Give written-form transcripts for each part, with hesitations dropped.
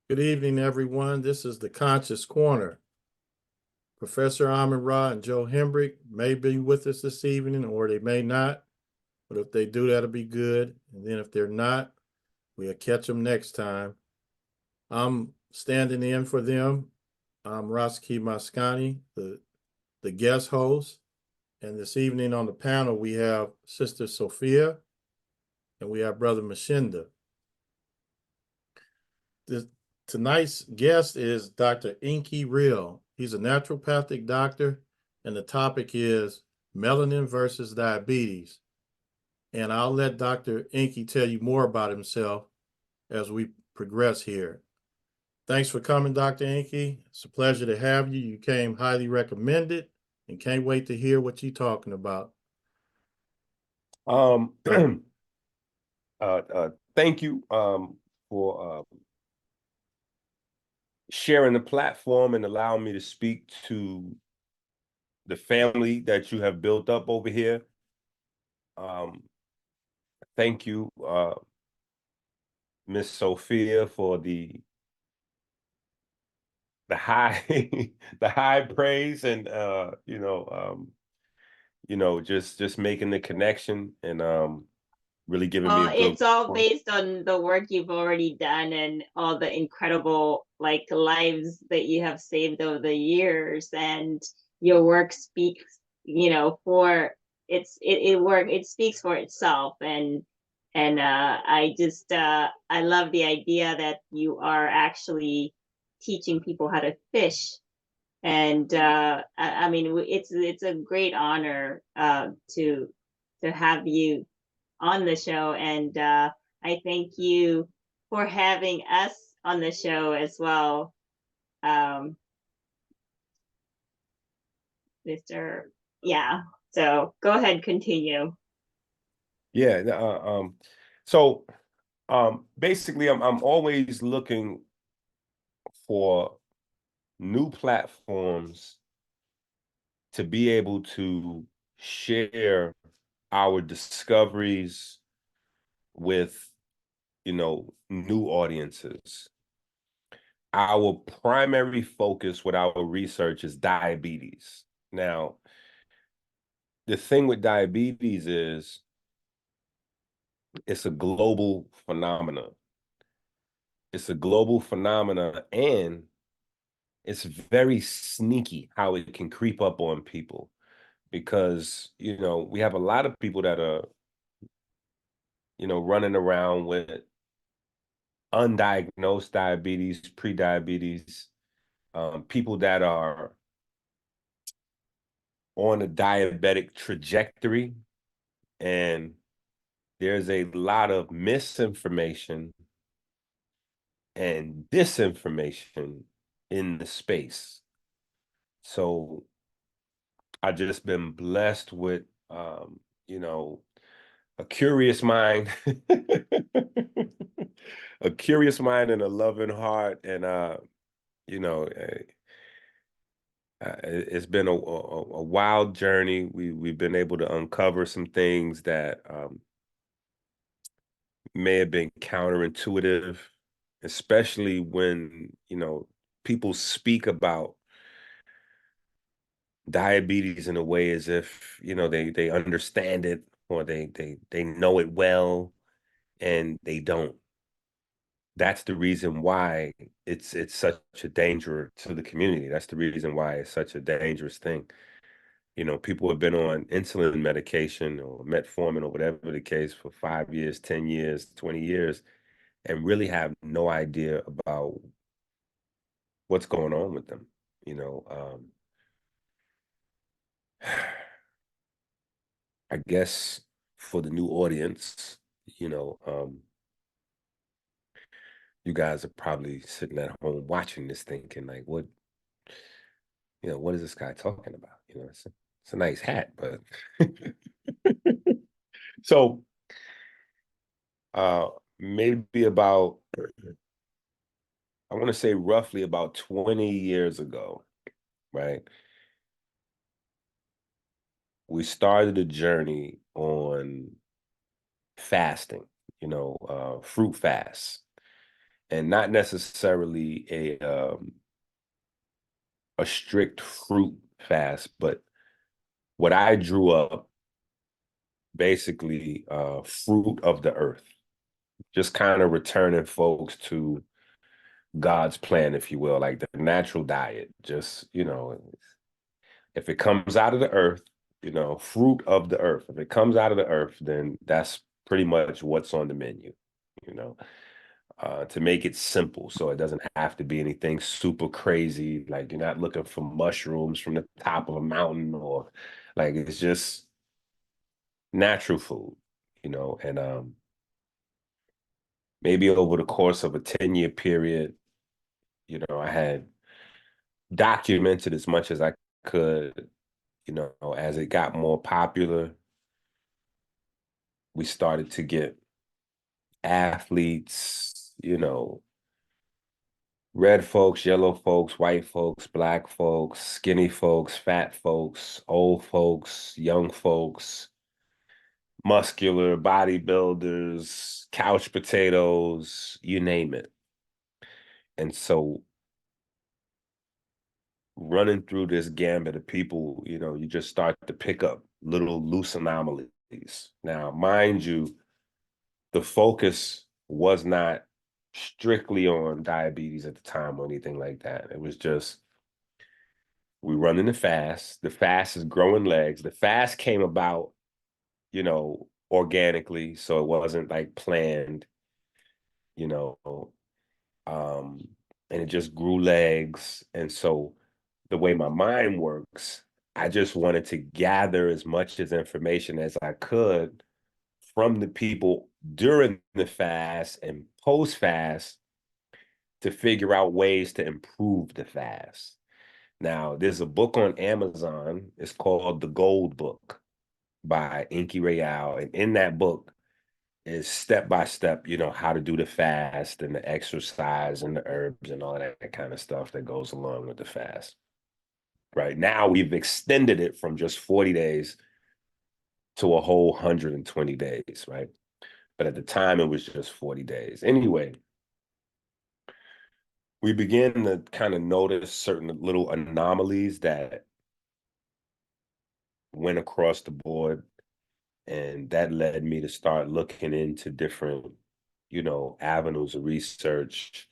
Good evening, everyone. This is the Conscious Corner. Professor Amin Ra and Joe Hembrick may be with us this evening, or they may not. But if they do, that'll be good. And then if they're not, we'll catch them next time. I'm standing in for them. I'm Rashaki Maskani, the guest host. And this evening on the panel, we have Sister Sophia and we have Brother Mashinda. Tonight's guest is Dr. Enqi Real. He's a naturopathic doctor, and the topic is melanin versus diabetes. And I'll let Dr. Enqi tell you more about himself as we progress here. Thanks for coming, Dr. Enqi. It's a pleasure to have you. You came highly recommended and can't wait to hear what you're talking about. Thank you for sharing the platform and allowing me to speak to the family that you have built up over here. Thank you, Miss Sophia, for the high the high praise and just making the connection and really giving me a good. It's all based on the work you've already done and all the incredible lives that you have saved over the years, and your work speaks, for it speaks for itself. And I love the idea that you are actually teaching people how to fish. And I mean, it's a great honor to have you on the show, and I thank you for having us on the show as well, Mr. Yeah. So go ahead, continue. Yeah. Basically, I'm always looking for new platforms to be able to share our discoveries with, new audiences. Our primary focus with our research is diabetes. Now, the thing with diabetes is it's a global phenomenon. It's a global phenomenon, and it's very sneaky how it can creep up on people, because we have a lot of people that are running around with undiagnosed diabetes, pre-diabetes, people that are on a diabetic trajectory, and there's a lot of misinformation and disinformation in the space. So I just been blessed with a curious mind, a curious mind and a loving heart. And it's been a wild journey. We've been able to uncover some things that may have been counterintuitive, especially when people speak about diabetes in a way as if they understand it, or they know it well, and they don't. That's the reason why it's such a danger to the community. That's the reason why it's such a dangerous thing. People have been on insulin medication or metformin or whatever the case for 5 years, 10 years, 20 years, and really have no idea about what's going on with them. I guess for the new audience, you guys are probably sitting at home watching this thinking like, what is this guy talking about? It's a nice hat, but so maybe about, I want to say roughly about 20 years ago, right? We started a journey on fasting, fruit fast. and not necessarily a strict fruit fast, but what I drew up basically fruit of the earth, just kind of returning folks to God's plan, if you will, like the natural diet. Just, if it comes out of the earth, fruit of the earth. If it comes out of the earth, then that's pretty much what's on the menu, you know, to make it simple. So it doesn't have to be anything super crazy. Like you're not looking for mushrooms from the top of a mountain, or like it's just natural food, and maybe over the course of a 10-year period, I had documented as much as I could, as it got more popular, we started to get athletes, red folks, yellow folks, white folks, black folks, skinny folks, fat folks, old folks, young folks, muscular bodybuilders, couch potatoes, you name it. And so running through this gambit of people, you just start to pick up little loose anomalies. Now, mind you, the focus was not strictly on diabetes at the time or anything like that. It was just, we running the fast. The fast is growing legs. The fast came about, organically. So it wasn't like planned, you know, and it just grew legs. And so the way my mind works, I just wanted to gather as much as information as I could from the people during the fast and post fast to figure out ways to improve the fast. Now, there's a book on Amazon. It's called The Gold Book by Enqi, and in that book is step by step, how to do the fast and the exercise and the herbs and all that kind of stuff that goes along with the fast. Right now, we've extended it from just 40 days to a whole 120 days, right? But at the time, it was just 40 days. Anyway, we began to kind of notice certain little anomalies that went across the board. And that led me to start looking into different, avenues of research.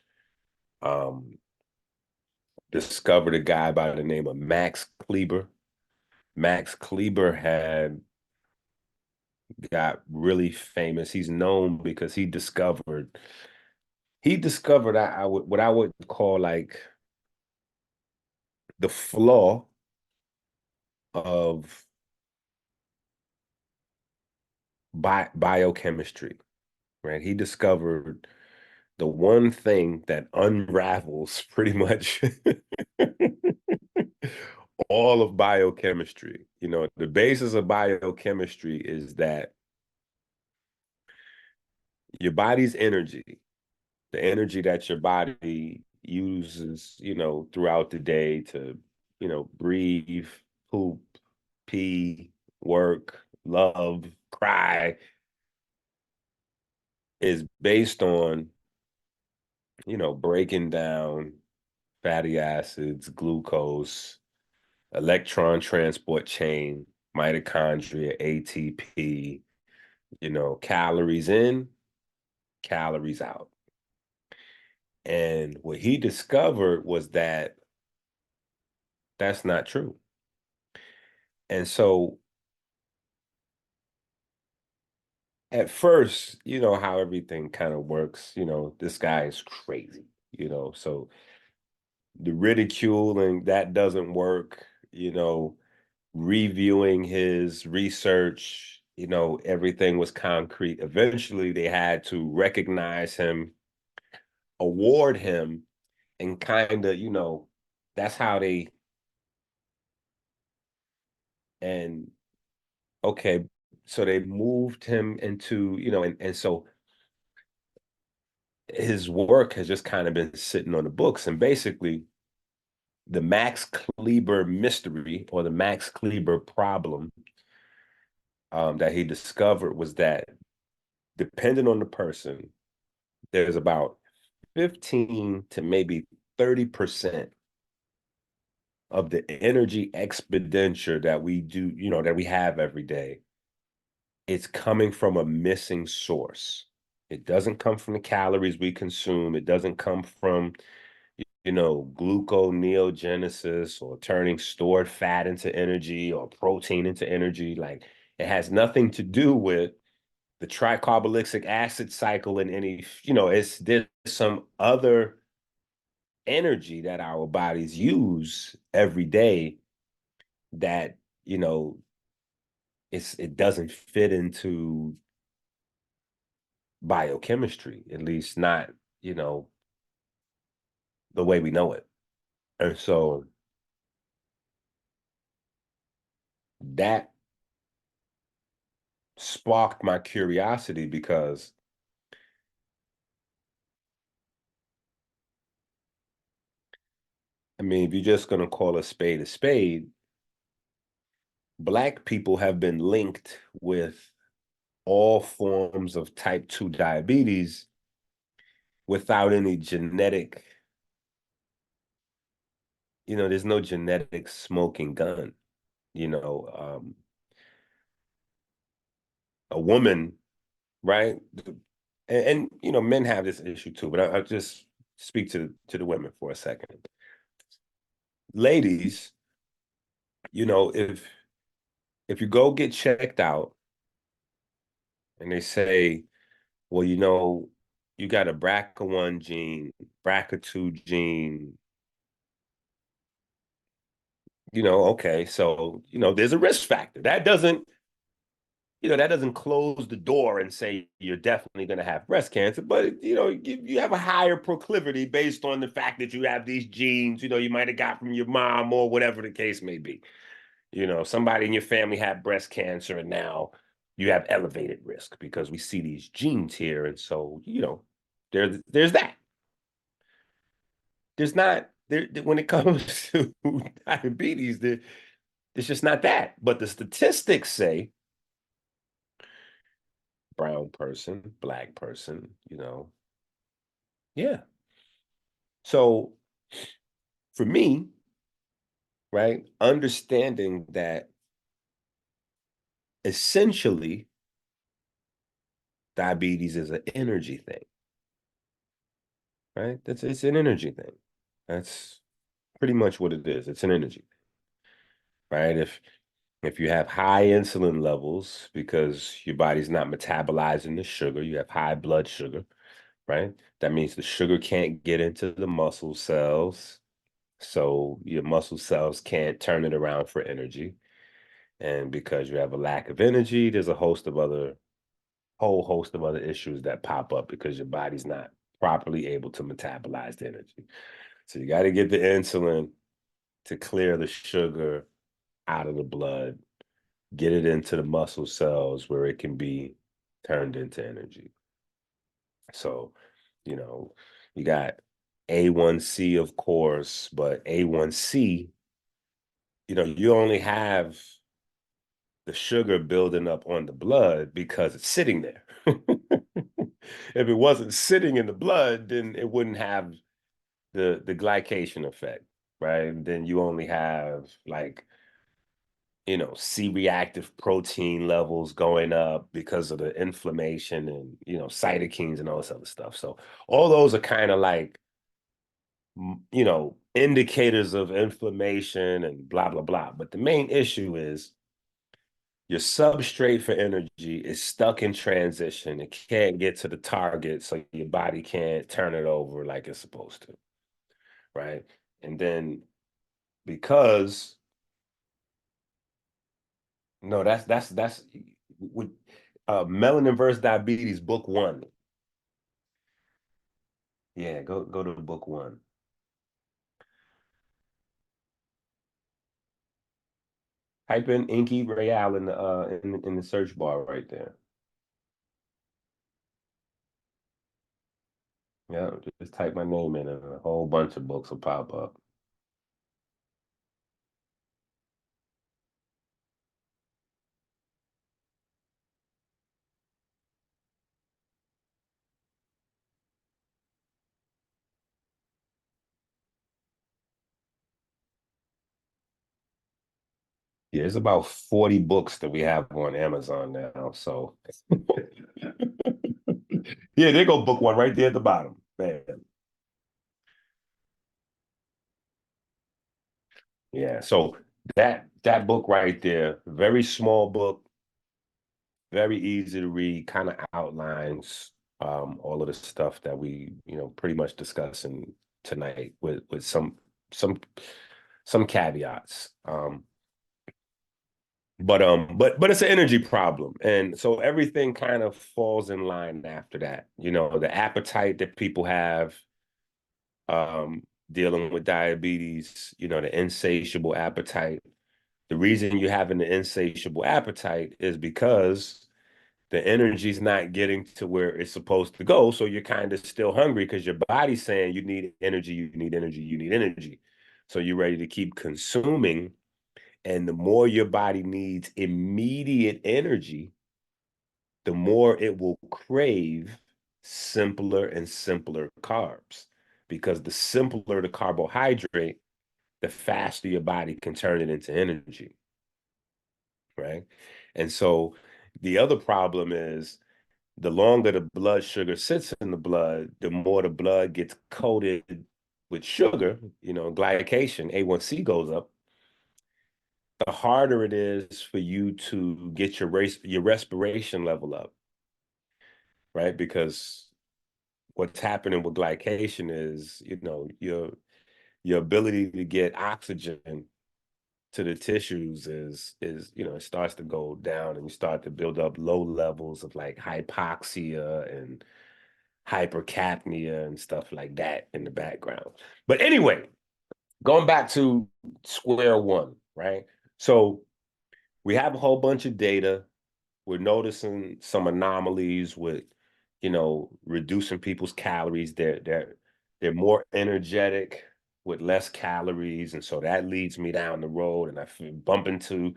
Discovered a guy by the name of Max Kleber. Max Kleber got really famous. He's known because he discovered what I would call like the flaw of biochemistry, right? He discovered the one thing that unravels pretty much all of biochemistry. The basis of biochemistry is that your body's energy, the energy that your body uses, throughout the day to, breathe, poop, pee, work, love, cry, is based on, breaking down fatty acids, glucose, electron transport chain, mitochondria, ATP, calories in, calories out. And what he discovered was that that's not true. And so at first, how everything kind of works, this guy is crazy, so the ridiculing that doesn't work, reviewing his research, everything was concrete. Eventually, they had to recognize him, award him, and kind of, that's how they, and okay, so they moved him into, and so his work has just kind of been sitting on the books. And basically, the Max Kleber mystery or the Max Kleber problem that he discovered was that depending on the person, there's about 15 to maybe 30% of the energy expenditure that we do, that we have every day, it's coming from a missing source. It doesn't come from the calories we consume. It doesn't come from, gluconeogenesis or turning stored fat into energy or protein into energy. Like, it has nothing to do with the tricarboxylic acid cycle and any, there's some other energy that our bodies use every day that, it doesn't fit into biochemistry, at least not, the way we know it. And so that sparked my curiosity because I mean, if you're just going to call a spade, Black people have been linked with all forms of type 2 diabetes without any genetic, there's no genetic smoking gun. A woman, right? Men have this issue too, but I'll just speak to the women for a second. Ladies, if you go get checked out and they say, well, you got a BRCA1 gene, BRCA2 gene, okay, so, there's a risk factor. That doesn't close the door and say you're definitely going to have breast cancer, but, you have a higher proclivity based on the fact that you have these genes, you might have got from your mom or whatever the case may be. Somebody in your family had breast cancer and now you have elevated risk because we see these genes here. And so, there's that. There's not, when it comes to diabetes, it's just not that. But the statistics say brown person, Black person, yeah. So for me, right, understanding that essentially diabetes is an energy thing, right? It's an energy thing. That's pretty much what it is. It's an energy thing, right? If you have high insulin levels because your body's not metabolizing the sugar, you have high blood sugar, right? That means the sugar can't get into the muscle cells. So your muscle cells can't turn it around for energy. And because you have a lack of energy, there's a whole host of other issues that pop up because your body's not properly able to metabolize the energy. So you got to get the insulin to clear the sugar out of the blood, get it into the muscle cells where it can be turned into energy. So, you got A1C, of course, but A1C, you only have the sugar building up on the blood because it's sitting there. If it wasn't sitting in the blood, then it wouldn't have the glycation effect, right? And then you only have like, C-reactive protein levels going up because of the inflammation and, cytokines and all this other stuff. So all those are kind of like, indicators of inflammation and blah, blah, blah. But the main issue is your substrate for energy is stuck in transition. It can't get to the target, so your body can't turn it over like it's supposed to, right? And then because no, that's with Melanin versus Diabetes, book 1. Yeah, go to book 1. Type in Enqi Real in the search bar right there. Yeah, just type my name in and a whole bunch of books will pop up. Yeah, it's about 40 books that we have on Amazon now. So yeah, there go book one right there at the bottom. Man. Yeah. So that book right there, very small book, very easy to read, kind of outlines all of the stuff that we, pretty much discussing tonight with some some caveats. But it's an energy problem. And so everything kind of falls in line after that. The appetite that people have dealing with diabetes, the insatiable appetite. The reason you're having the insatiable appetite is because the energy's not getting to where it's supposed to go. So you're kind of still hungry because your body's saying you need energy, you need energy, you need energy. So you're ready to keep consuming. And the more your body needs immediate energy, the more it will crave simpler and simpler carbs. Because the simpler the carbohydrate, the faster your body can turn it into energy. Right. And so the other problem is the longer the blood sugar sits in the blood, the more the blood gets coated with sugar, glycation, A1C goes up, the harder it is for you to get your respiration level up, right? Because what's happening with glycation is, your ability to get oxygen to the tissues is it starts to go down, and you start to build up low levels of like hypoxia and hypercapnia and stuff like that in the background. But anyway, going back to square one, right? So we have a whole bunch of data. We're noticing some anomalies with, reducing people's calories. They're more energetic with less calories, and so that leads me down the road, and I bump into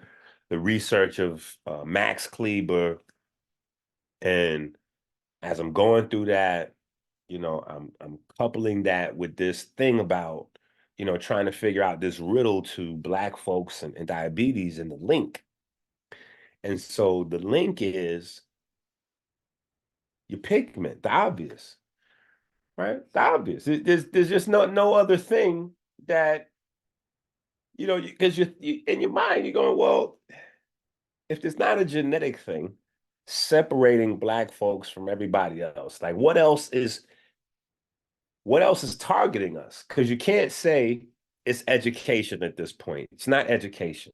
the research of Max Kleber, and as I'm going through that, I'm coupling that with this thing about, trying to figure out this riddle to Black folks and diabetes and the link. And so the link is your pigment, the obvious, right? The obvious. There's just no other thing that, because you in your mind, you're going, well, if there's not a genetic thing separating Black folks from everybody else, like what else is targeting us? Because you can't say it's education at this point. It's not education,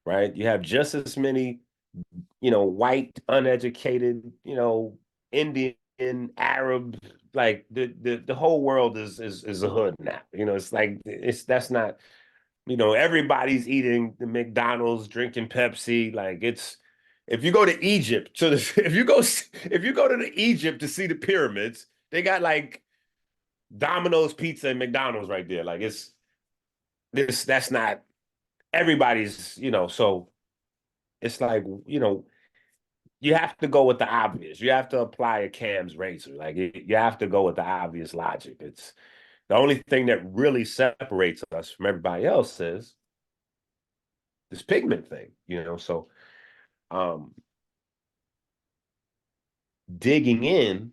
right? You have just as many, white, uneducated, Indian, Arab, like the whole world is a hood now. It's like that's not, everybody's eating the McDonald's, drinking Pepsi. Like if you go to Egypt, so if you go to the Egypt to see the pyramids, they got like Domino's Pizza and McDonald's right there. Like that's not everybody's, so it's like, you have to go with the obvious. You have to apply a Cam's razor. Like you have to go with the obvious logic. It's the only thing that really separates us from everybody else is this pigment thing, So um digging in,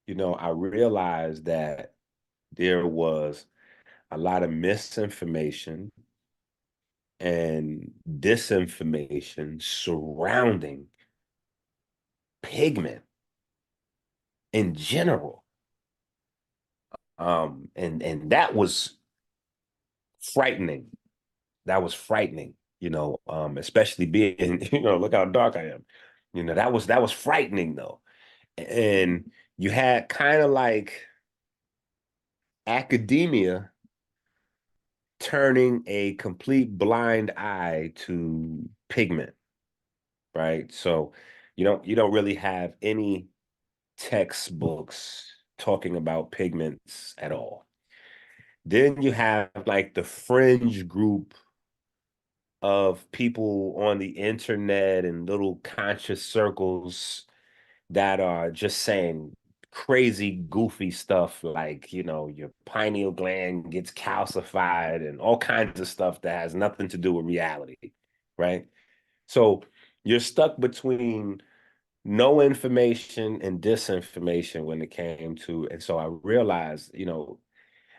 I realized that there was a lot of misinformation and disinformation surrounding pigment in general. And that was frightening. That was frightening, especially being, look how dark I am. That was frightening though. And you had kind of like academia turning a complete blind eye to pigment, right? So you don't really have any textbooks talking about pigments at all. Then you have like the fringe group of people on the internet and little conscious circles that are just saying crazy, goofy stuff like, you know, your pineal gland gets calcified and all kinds of stuff that has nothing to do with reality, right? So you're stuck between no information and disinformation when it came to, and so I realized, you know,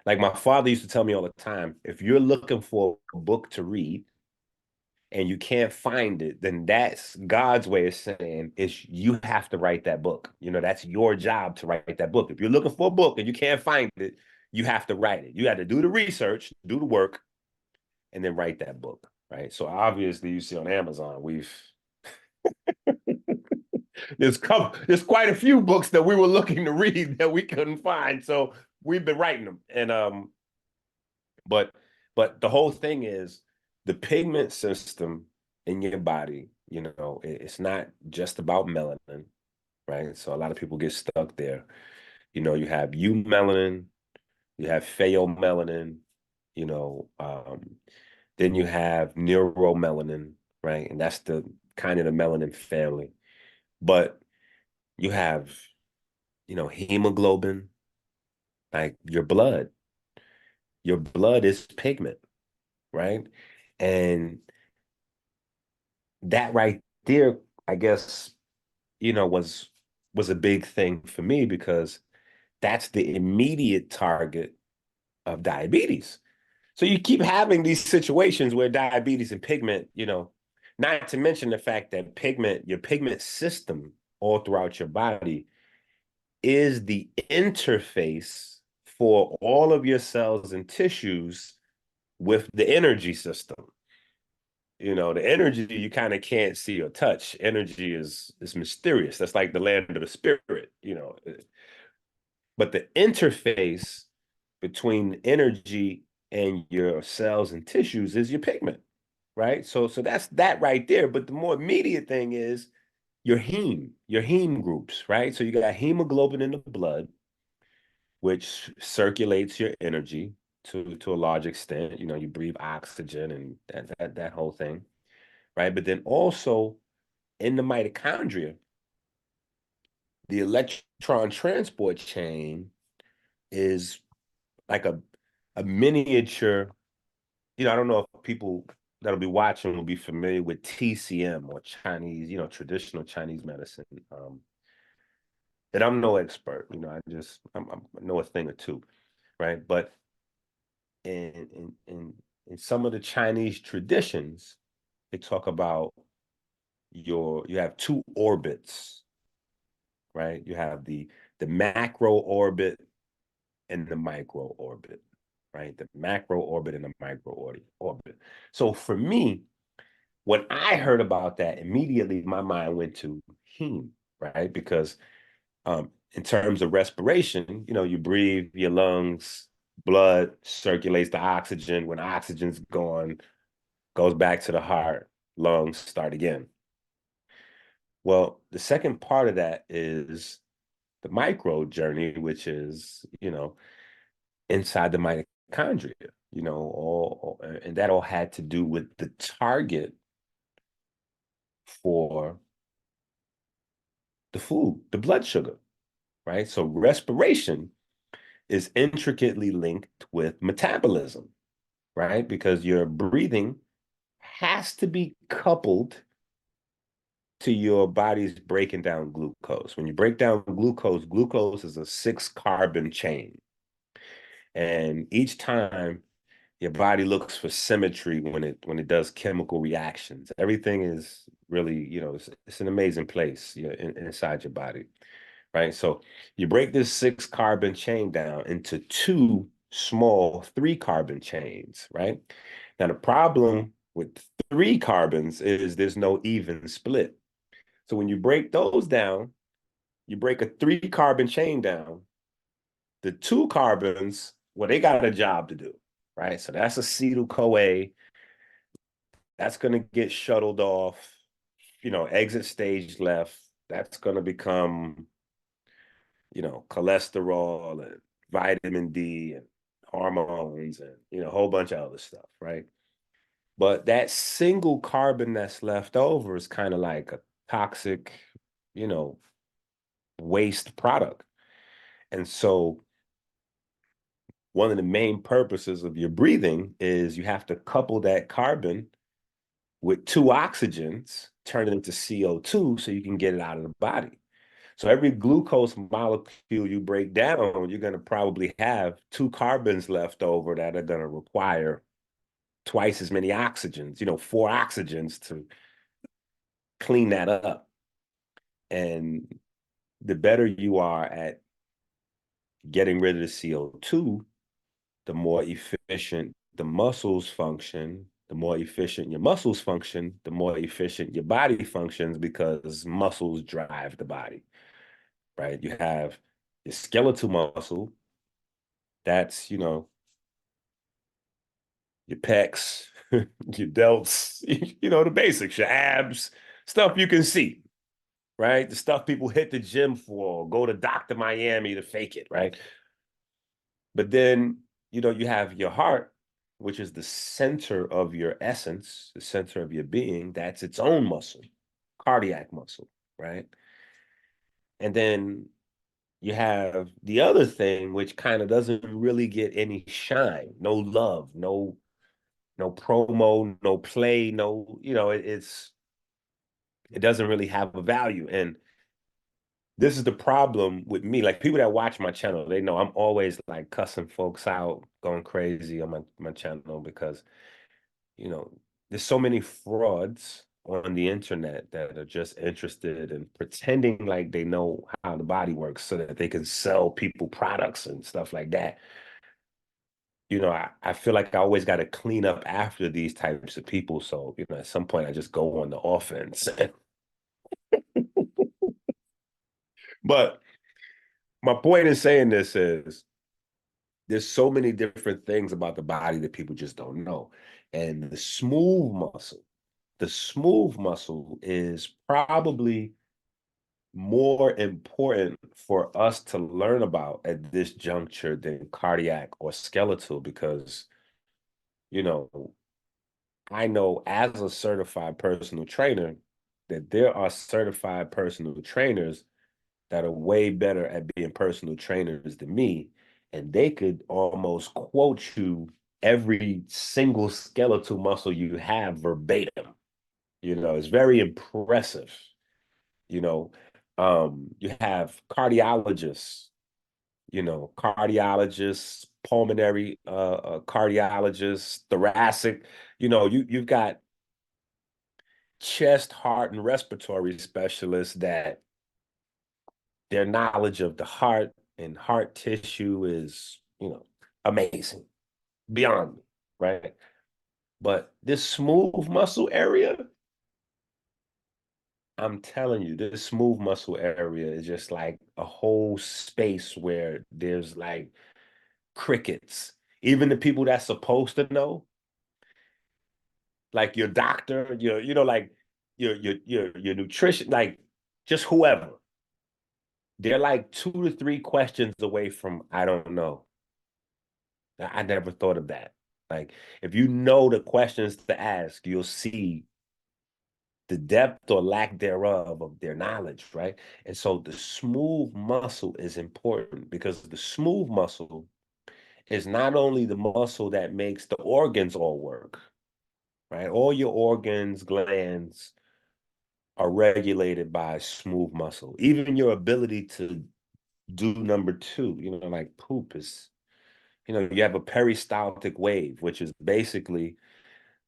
like my father used to tell me all the time, if you're looking for a book to read and you can't find it, then that's God's way of saying is you have to write that book. You know, that's your job to write that book. If you're looking for a book and you can't find it, you have to write it. You have to do the research, do the work, and then write that book, right? So obviously you see on Amazon, we've there's quite a few books that we were looking to read that we couldn't find. So we've been writing them. And but the whole thing is the pigment system in your body, you know, it's not just about melanin, right? So a lot of people get stuck there. You know, you have eumelanin, you have pheomelanin, you know, then you have neuromelanin, right? And that's the kind of the melanin family. But you have, you know, hemoglobin, like your blood. Your blood is pigment, right? And that right there, I guess, you know, was a big thing for me because that's the immediate target of diabetes. So you keep having these situations where diabetes and pigment, you know, not to mention the fact that pigment, your pigment system all throughout your body is the interface for all of your cells and tissues with the energy system. You know, the energy you kind of can't see or touch. Energy is mysterious. That's like the land of the spirit, you know. But the interface between energy and your cells and tissues is your pigment, right? So that's that right there. But the more immediate thing is your heme groups, right? So you got hemoglobin in the blood, which circulates your energy to a large extent. You know, you breathe oxygen and that whole thing, right? But then also in the mitochondria, the electron transport chain is like a miniature. You know, I don't know if people that'll be watching will be familiar with TCM or Chinese, you know, traditional Chinese medicine. And I'm no expert, you know, I know a thing or two, right? But in some of the Chinese traditions, they talk about you have two orbits, right? You have the macro orbit and the micro orbit, right? The macro orbit and the micro orbit. So for me, when I heard about that, immediately my mind went to heme, right? Because in terms of respiration, you know, you breathe, your lungs, blood circulates the oxygen. When oxygen's gone, goes back to the heart, lungs start again. Well, the second part of that is the micro journey, which is, you know, inside the mitochondria, you know, and that all had to do with the target for the food, the blood sugar, right? So respiration is intricately linked with metabolism, right? Because your breathing has to be coupled to your body's breaking down glucose. When you break down glucose, glucose is a 6-carbon chain. And each time your body looks for symmetry when it does chemical reactions. Everything is really, you know, it's an amazing place, you know, inside your body, right? So you break this 6-carbon chain down into 2 small 3-carbon chains, right? Now the problem with 3 carbons is there's no even split. So when you break those down, you break a 3-carbon chain down, the 2 carbons, well, they got a job to do, right? So that's acetyl-CoA. That's going to get shuttled off, you know, exit stage left. That's going to become, you know, cholesterol and vitamin D and hormones and, you know, a whole bunch of other stuff, right? But that single carbon that's left over is kind of like a toxic, you know, waste product. And so one of the main purposes of your breathing is you have to couple that carbon with 2 oxygens, turn it into CO2 so you can get it out of the body. So every glucose molecule you break down, you're going to probably have 2 carbons left over that are going to require twice as many oxygens, 4 oxygens to clean that up. And the better you are at getting rid of the CO2, the more efficient the muscles function. The more efficient your muscles function, the more efficient your body functions, because muscles drive the body, right? You have your skeletal muscle, that's, your pecs, your delts, the basics, your abs, stuff you can see, right? The stuff people hit the gym for, go to Dr. Miami to fake it, right? But then, you have your heart, which is the center of your essence, the center of your being. That's its own muscle, cardiac muscle, right? And then you have the other thing, which kind of doesn't really get any shine, no love, no promo, no play, no, it doesn't really have a value. And this is the problem with me. Like, people that watch my channel, they know I'm always like cussing folks out, going crazy on my channel, because, there's so many frauds on the internet that are just interested in pretending like they know how the body works so that they can sell people products and stuff like that. I feel like I always got to clean up after these types of people. So, at some point I just go on the offense. But my point in saying this is, there's so many different things about the body that people just don't know. And the smooth muscle is probably more important for us to learn about at this juncture than cardiac or skeletal, because, I know as a certified personal trainer that there are certified personal trainers that are way better at being personal trainers than me. And they could almost quote you every single skeletal muscle you have verbatim. It's very impressive. You know, you have cardiologists, pulmonary cardiologists, thoracic, you've got chest, heart, and respiratory specialists that their knowledge of the heart and heart tissue is, amazing, beyond me, right? But this smooth muscle area, I'm telling you, this smooth muscle area is just like a whole space where there's like crickets. Even the people that's supposed to know, like your doctor, like your nutrition, like just whoever, they're like 2 to 3 questions away from I don't know. I never thought of that. Like, if you know the questions to ask, you'll see the depth or lack thereof of their knowledge, right? And so the smooth muscle is important, because the smooth muscle is not only the muscle that makes the organs all work, right? All your organs, glands are regulated by smooth muscle. Even your ability to do number 2, like poop is, you have a peristaltic wave, which is basically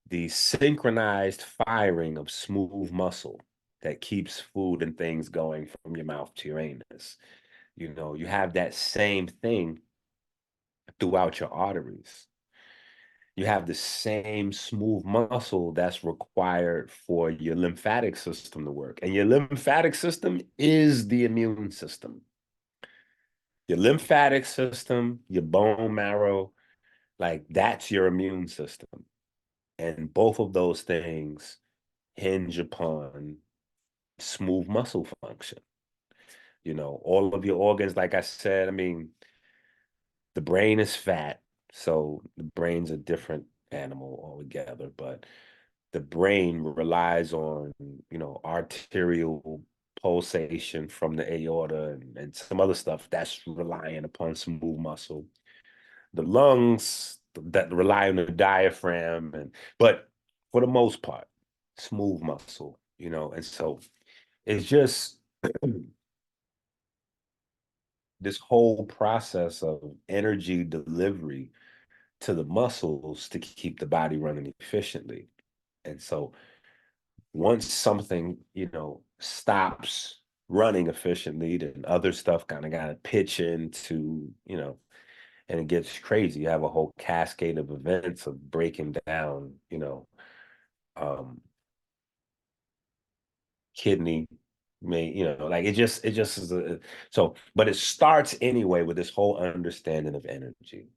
the synchronized firing of smooth muscle that keeps food and things going from your mouth to your anus. You have that same thing throughout your arteries. You have the same smooth muscle that's required for your lymphatic system to work. And your lymphatic system is the immune system. Your lymphatic system, your bone marrow, like, that's your immune system. And both of those things hinge upon smooth muscle function. All of your organs, like I said, I mean, the brain is fat, so the brain's a different animal altogether, but the brain relies on, arterial pulsation from the aorta and some other stuff that's relying upon smooth muscle. The lungs that rely on the diaphragm, but for the most part, smooth muscle, and so it's just this whole process of energy delivery to the muscles to keep the body running efficiently. And so once something, stops running efficiently, then other stuff kind of got to pitch into, and it gets crazy. You have a whole cascade of events of breaking down, um, kidney, like it just is so, but it starts anyway with this whole understanding of energy.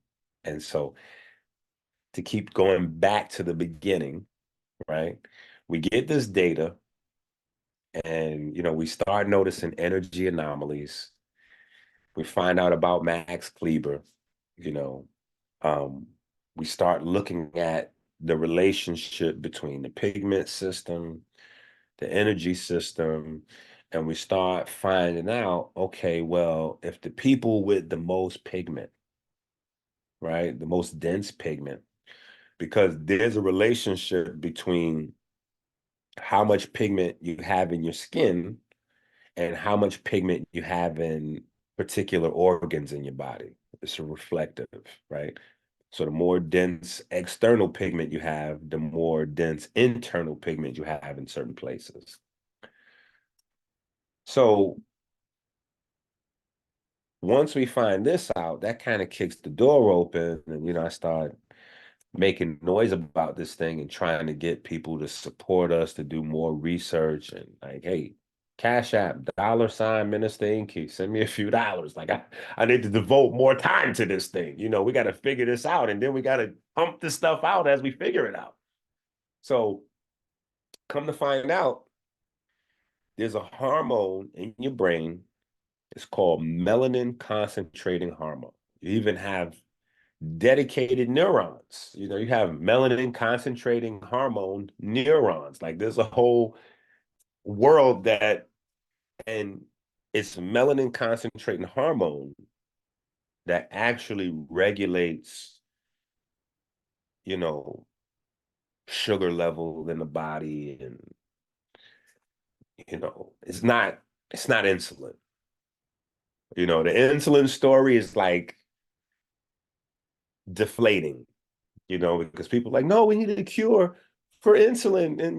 And so to keep going back to the beginning, right? We get this data and, we start noticing energy anomalies. We find out about Max Kleber, you know, um, we start looking at the relationship between the pigment system, the energy system, and we start finding out, okay, well, if the people with the most pigment, right, the most dense pigment, because there's a relationship between how much pigment you have in your skin and how much pigment you have in particular organs in your body. It's a reflective, right? So the more dense external pigment you have, the more dense internal pigment you have in certain places. So once we find this out, that kind of kicks the door open, and I start making noise about this thing and trying to get people to support us to do more research and like, hey, Cash App, $ Minister Enqi, send me a few dollars. Like I need to devote more time to this thing. We got to figure this out, and then we got to pump this stuff out as we figure it out. So come to find out, there's a hormone in your brain. It's called melanin concentrating hormone. You even have dedicated neurons. You have melanin concentrating hormone neurons. Like there's a whole world and it's melanin concentrating hormone that actually regulates, sugar level in the body. And, it's not insulin. The insulin story is like deflating, because people are like, no, we need a cure for insulin. And,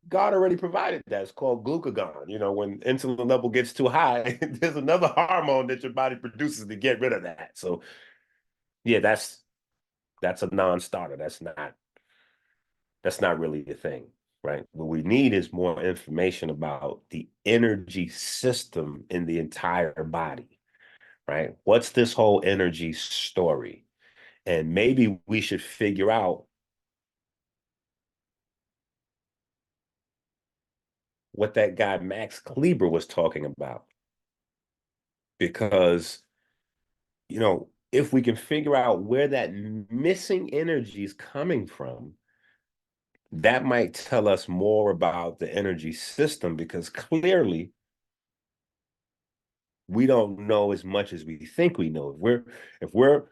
God already provided that. It's called glucagon. When insulin level gets too high, there's another hormone that your body produces to get rid of that. So yeah, that's a non-starter. That's not really a thing, right? What we need is more information about the energy system in the entire body, right? What's this whole energy story? And maybe we should figure out what that guy Max Kleber was talking about. Because, if we can figure out where that missing energy is coming from, that might tell us more about the energy system, because clearly we don't know as much as we think we know. If we're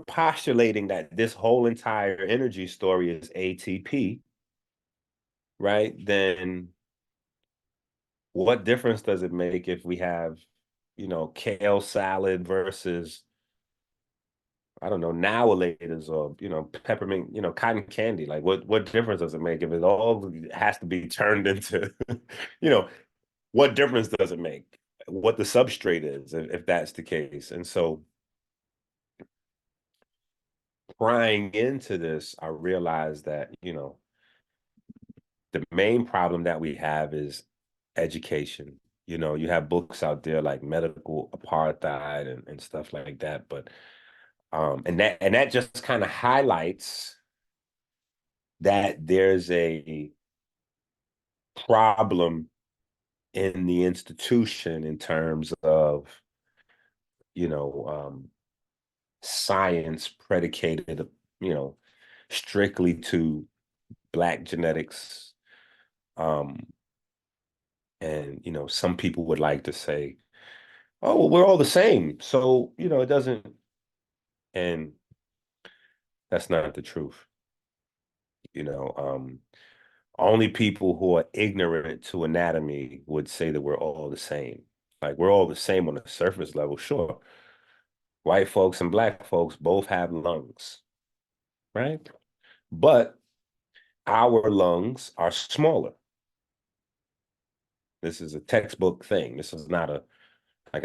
postulating that this whole entire energy story is ATP, right? Then what difference does it make if we have, kale salad versus, I don't know, nowalators or, peppermint, cotton candy? Like what difference does it make if it all has to be turned into, what difference does it make? What the substrate is, if that's the case. And so prying into this, I realized that, the main problem that we have is education. You have books out there like Medical Apartheid and stuff like that, but and that just kind of highlights that there's a problem in the institution in terms of, science predicated, strictly to Black genetics, And, some people would like to say, oh, well, we're all the same. So, it doesn't, and that's not the truth. You know, only people who are ignorant to anatomy would say that we're all the same. Like we're all the same on the surface level, sure. White folks and black folks both have lungs, right? But our lungs are smaller. This is a textbook thing. This is not a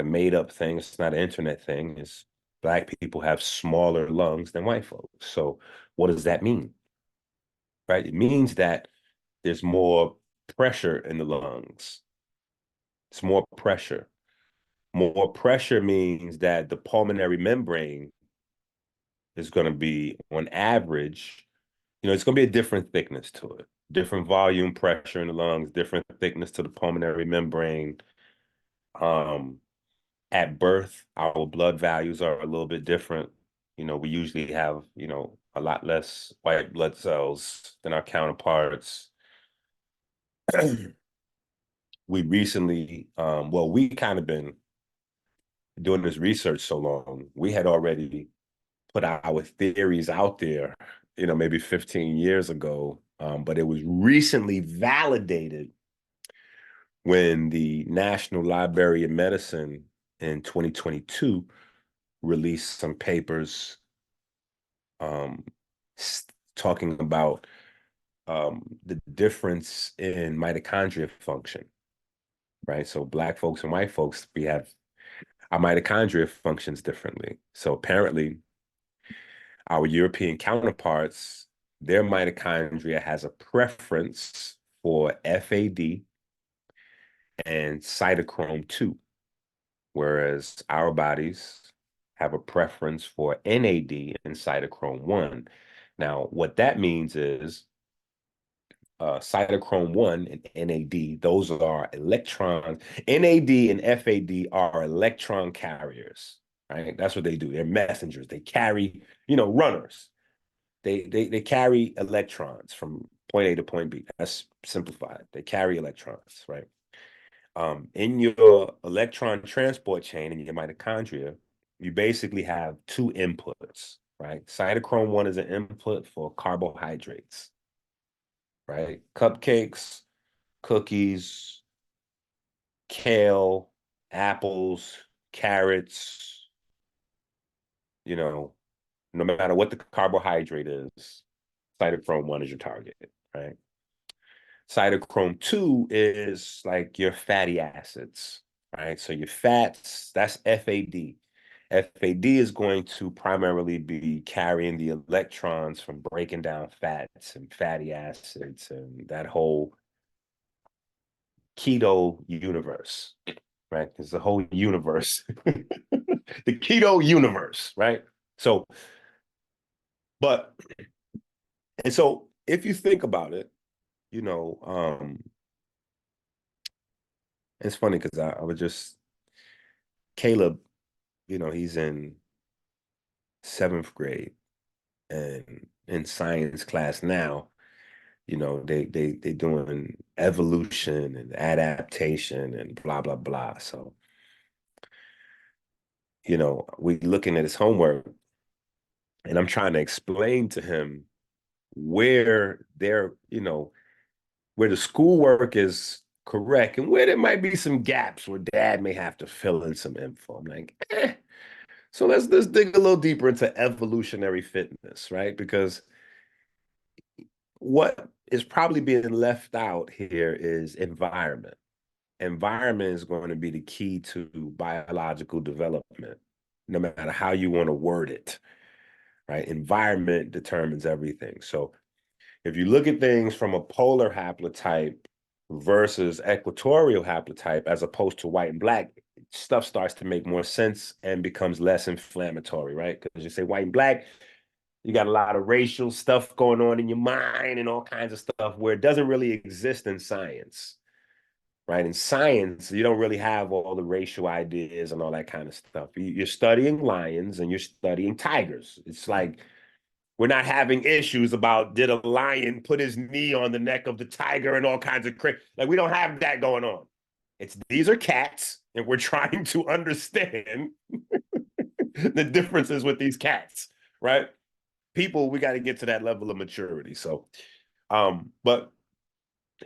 made up thing. It's not an internet thing. It's black people have smaller lungs than white folks. So what does that mean? Right? It means that there's more pressure in the lungs. It's more pressure. More pressure means that the pulmonary membrane is going to be, on average, it's going to be a different thickness to it, different volume pressure in the lungs, different thickness to the pulmonary membrane. At birth, our blood values are a little bit different. We usually have, a lot less white blood cells than our counterparts. We recently, we kind of been doing this research so long, we had already put our theories out there, maybe 15 years ago, but it was recently validated when the National Library of Medicine in 2022 released some papers talking about the difference in mitochondria function, right? So black folks and white folks, we have our mitochondria functions differently. So apparently our European counterparts, their mitochondria has a preference for FAD and cytochrome 2, whereas our bodies have a preference for NAD and cytochrome 1. Now, what that means is cytochrome 1 and NAD, those are electrons. NAD and FAD are electron carriers, right? That's what they do. They're messengers. They carry, runners. They carry electrons from point A to point B. That's simplified. They carry electrons, right? In your electron transport chain in your mitochondria, you basically have two inputs, right? Cytochrome 1 is an input for carbohydrates, right? Cupcakes, cookies, kale, apples, carrots, no matter what the carbohydrate is, cytochrome 1 is your target, right? Cytochrome 2 is like your fatty acids, right? So your fats, that's FAD. FAD is going to primarily be carrying the electrons from breaking down fats and fatty acids and that whole keto universe, right? There's a whole universe, the keto universe, right? So, and so if you think about it, it's funny because I was just, Caleb, he's in 7th grade and in science class now, they doing evolution and adaptation and blah, blah, blah. So, we looking at his homework and I'm trying to explain to him where where the schoolwork is correct and where there might be some gaps where dad may have to fill in some info. I'm like, So let's dig a little deeper into evolutionary fitness, right? Because what is probably being left out here is environment. Environment is going to be the key to biological development, no matter how you want to word it, right? Environment determines everything. So if you look at things from a polar haplotype versus equatorial haplotype, as opposed to white and black, stuff starts to make more sense and becomes less inflammatory, right? Because you say white and black, you got a lot of racial stuff going on in your mind and all kinds of stuff where it doesn't really exist in science, right? In science, you don't really have all the racial ideas and all that kind of stuff. You're studying lions and you're studying tigers. It's like, we're not having issues about did a lion put his knee on the neck of the tiger and all kinds of crazy. Like, we don't have that going on. These are cats, and we're trying to understand the differences with these cats, right? People, we got to get to that level of maturity. So, but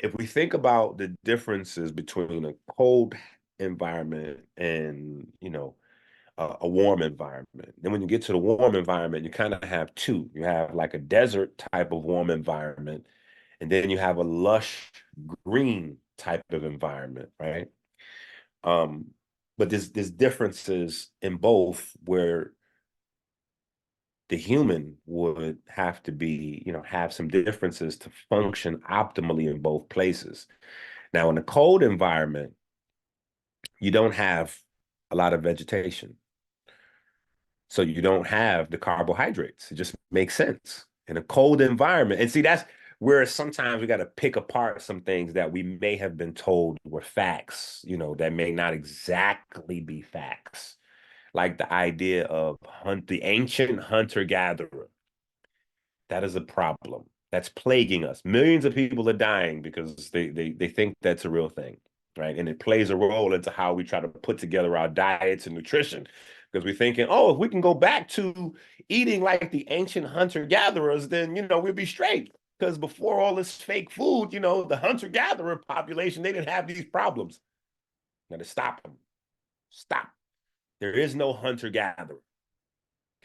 if we think about the differences between a cold environment and, a warm environment, then when you get to the warm environment, you kind of have two. You have like a desert type of warm environment, and then you have a lush green type of environment, right? But there's differences in both where the human would have to be, have some differences to function optimally in both places. Now, in a cold environment, you don't have a lot of vegetation. So you don't have the carbohydrates. It just makes sense. In a cold environment. And see, that's where sometimes we got to pick apart some things that we may have been told were facts, that may not exactly be facts. Like the idea of the ancient hunter-gatherer. That is a problem that's plaguing us. Millions of people are dying because they think that's a real thing, right? And it plays a role into how we try to put together our diets and nutrition, because we're thinking, oh, if we can go back to eating like the ancient hunter-gatherers, then, we'll be straight. Because before all this fake food, the hunter-gatherer population, they didn't have these problems. Now to stop them. Stop. There is no hunter-gatherer.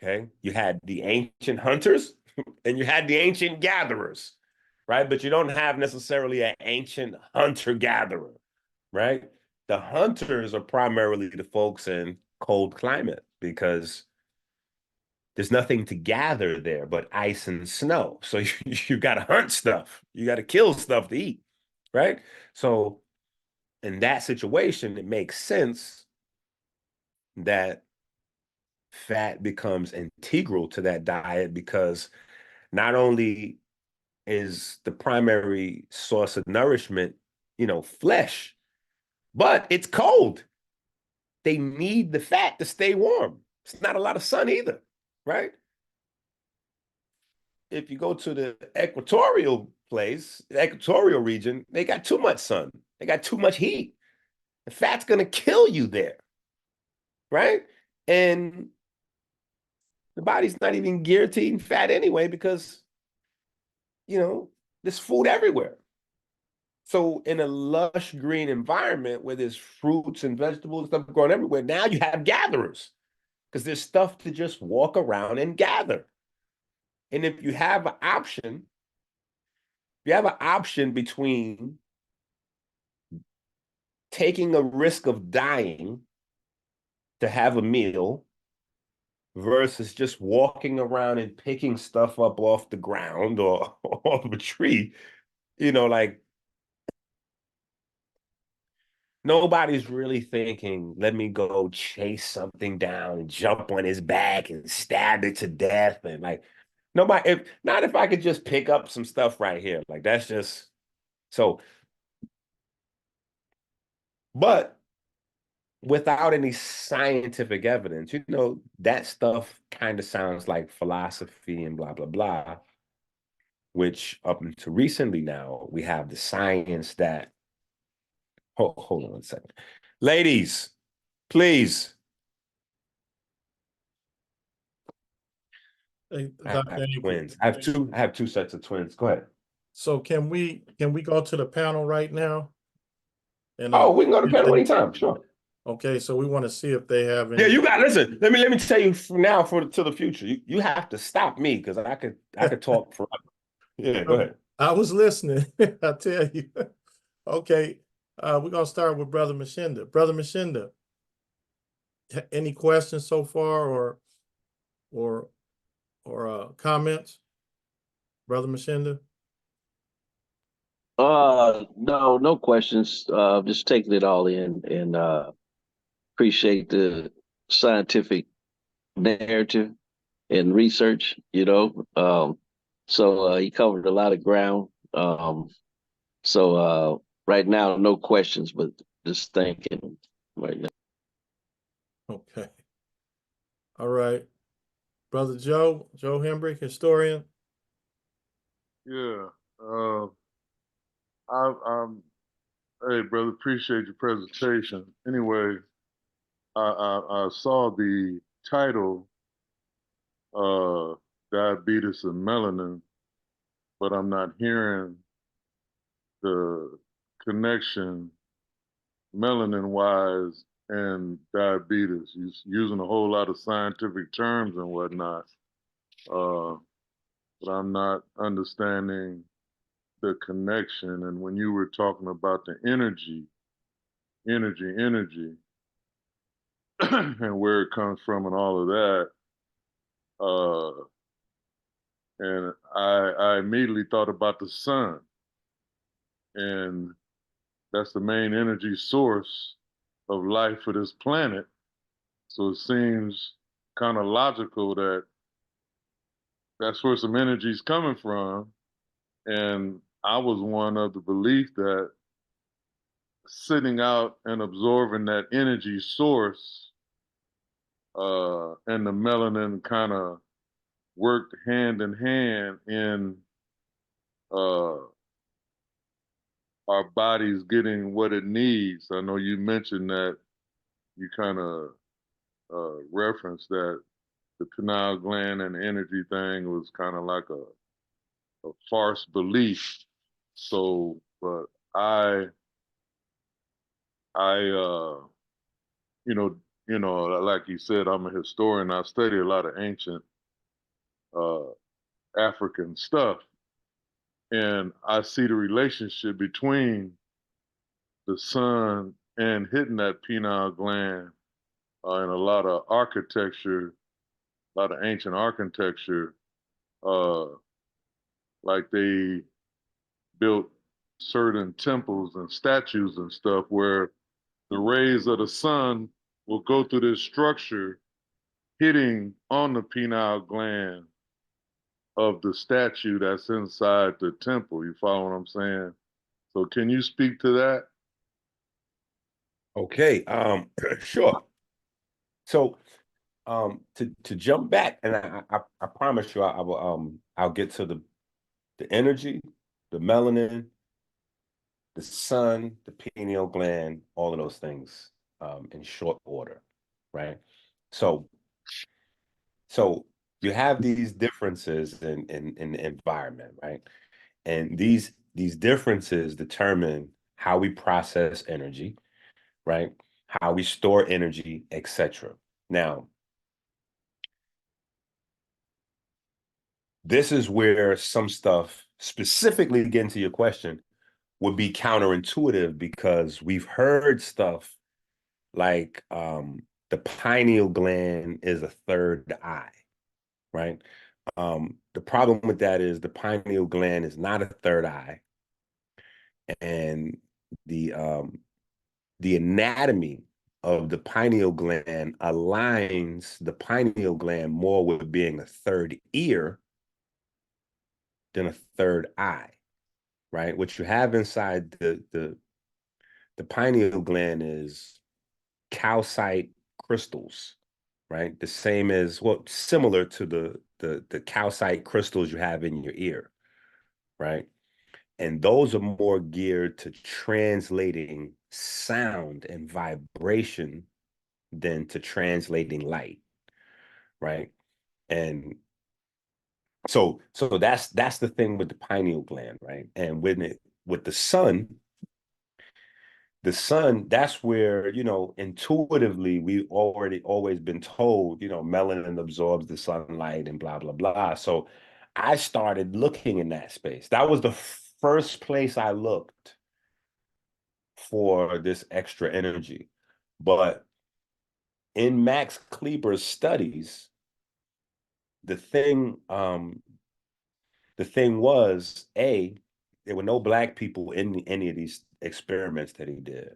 Okay? You had the ancient hunters and you had the ancient gatherers, right? But you don't have necessarily an ancient hunter-gatherer, right? The hunters are primarily the folks in cold climate because there's nothing to gather there but ice and snow. So you got to hunt stuff. You got to kill stuff to eat, right? So in that situation, it makes sense that fat becomes integral to that diet, because not only is the primary source of nourishment, flesh, but it's cold. They need the fat to stay warm. It's not a lot of sun either, right? If you go to the equatorial place, the equatorial region, they got too much sun. They got too much heat. The fat's going to kill you there, right? And the body's not even geared to eating fat anyway, because, there's food everywhere. So in a lush green environment where there's fruits and vegetables and stuff growing everywhere, now you have gatherers, because there's stuff to just walk around and gather. And if you have an option, between taking a risk of dying to have a meal versus just walking around and picking stuff up off the ground or off of a tree, like, nobody's really thinking, let me go chase something down and jump on his back and stab it to death. And like, nobody, if I could just pick up some stuff right here, like that's just so. But without any scientific evidence, that stuff kind of sounds like philosophy and blah, blah, blah, which up until recently now, we have the science that, hold on one second. Ladies, please. Hey, I Dr. have Enqi. twins. I have two sets of twins. Go ahead. So can we go to the panel right now? And We can go to the panel anytime. Sure. Okay, so we want to see if they have any. Yeah, you got. Listen. Let me tell you from now to the future. You have to stop me, because I could talk forever. Yeah, go ahead. I was listening. I tell you. Okay, we're gonna start with Brother Mashinda. Brother Mashinda, any questions so far, or comments, Brother Mashinda? No questions. Just taking it all in, and appreciate the scientific narrative and research, So he covered a lot of ground. So right now, no questions, but just thinking right now. Okay. All right. Brother Joe Hembrick, historian. Yeah. I'm Hey, brother, appreciate your presentation. Anyway, I saw the title, Diabetes and Melanin, but I'm not hearing the connection melanin-wise and diabetes. Using a whole lot of scientific terms and whatnot, but I'm not understanding the connection. And when you were talking about the energy, and where it comes from and all of that, and I immediately thought about the sun, and that's the main energy source of life for this planet. So it seems kind of logical that that's where some energy is coming from. And I was one of the belief that sitting out and absorbing that energy source, and the melanin kind of worked hand in hand in uh, our bodies getting what it needs. I know you mentioned that you kind of referenced that the pineal gland and the energy thing was kind of like a farce belief. So, but I, you know, like you said, I'm a historian. I study a lot of ancient uh, African stuff, and I see the relationship between the sun and hitting that pineal gland, in a lot of architecture, a lot of ancient architecture, uh, like they built certain temples and statues and stuff where the rays of the sun will go through this structure, hitting on the pineal gland of the statue that's inside the temple. You follow what I'm saying? So can you speak to that? Okay, sure. So to jump back, and I promise you I will I'll get to the energy, the melanin, the sun, the pineal gland, all of those things in short order, right? So you have these differences in the environment, right? And these differences determine how we process energy, right? How we store energy, etc. Now, this is where some stuff, specifically getting to your question, would be counterintuitive because we've heard stuff like the pineal gland is a third eye, right? The problem with that is the pineal gland is not a third eye, and the anatomy of the pineal gland aligns the pineal gland more with being a third ear than a third eye, right? What you have inside the pineal gland is calcite crystals, right? The same as, well, similar to the calcite crystals you have in your ear, right? And those are more geared to translating sound and vibration than to translating light, right? And so that's the thing with the pineal gland, right? And with the sun, that's where, intuitively we always been told, melanin absorbs the sunlight and blah, blah, blah. So I started looking in that space. That was the first place I looked for this extra energy. But in Max Kleber's studies, the thing was, there were no black people in any of these experiments that he did.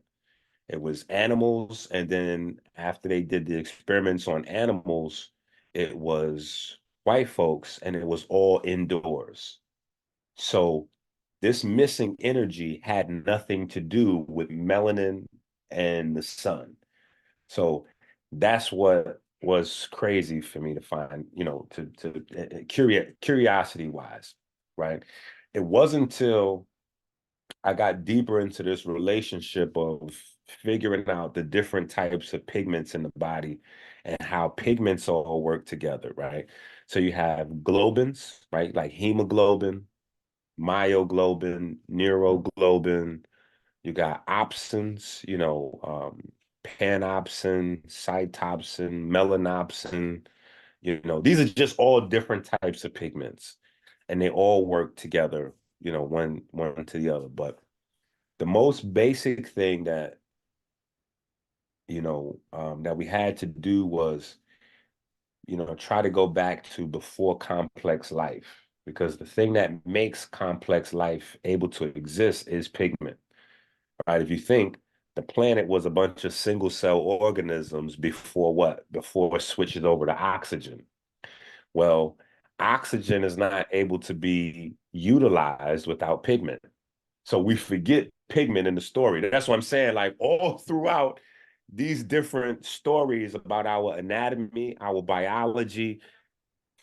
It was animals, and then after they did the experiments on animals, it was white folks, and it was all indoors. So this missing energy had nothing to do with melanin and the sun. So that's what was crazy for me to find, curiosity wise, right? It wasn't until I got deeper into this relationship of figuring out the different types of pigments in the body and how pigments all work together, right? So you have globins, right? Like hemoglobin, myoglobin, neuroglobin. You got opsins, panopsin, cytopsin, melanopsin. These are just all different types of pigments, and they all work together, one to the other. But the most basic thing that that we had to do was try to go back to before complex life, because the thing that makes complex life able to exist is pigment, right? If you think, the planet was a bunch of single cell organisms before what? Before it switches over to oxygen. Well, oxygen is not able to be utilized without pigment. So we forget pigment in the story. That's what I'm saying. Like, all throughout these different stories about our anatomy, our biology,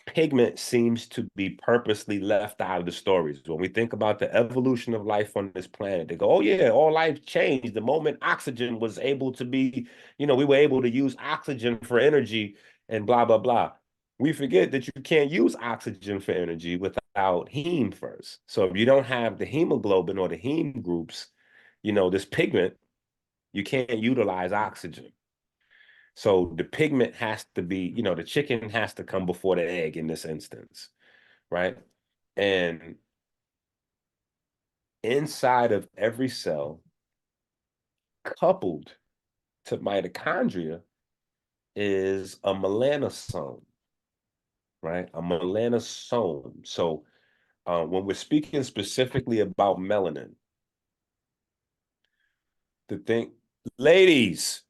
pigment seems to be purposely left out of the stories. When we think about the evolution of life on this planet, they go, oh yeah, all life changed the moment oxygen was able to be, we were able to use oxygen for energy and blah, blah, blah. We forget that you can't use oxygen for energy without heme first. So if you don't have the hemoglobin or the heme groups, this pigment, you can't utilize oxygen. So the pigment has to be, the chicken has to come before the egg in this instance, right? And inside of every cell, coupled to mitochondria, is a melanosome, right? A melanosome. So when we're speaking specifically about melanin, ladies,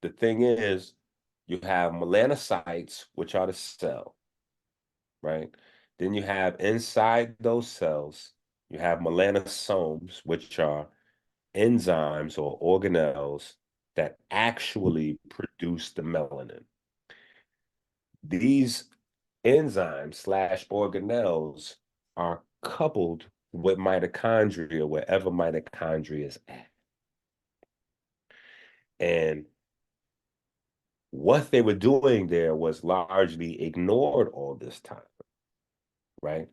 the thing is, you have melanocytes, which are the cell, right? Then you have inside those cells, you have melanosomes, which are enzymes or organelles that actually produce the melanin. These enzymes slash organelles are coupled with mitochondria wherever mitochondria is at. And what they were doing there was largely ignored all this time, right?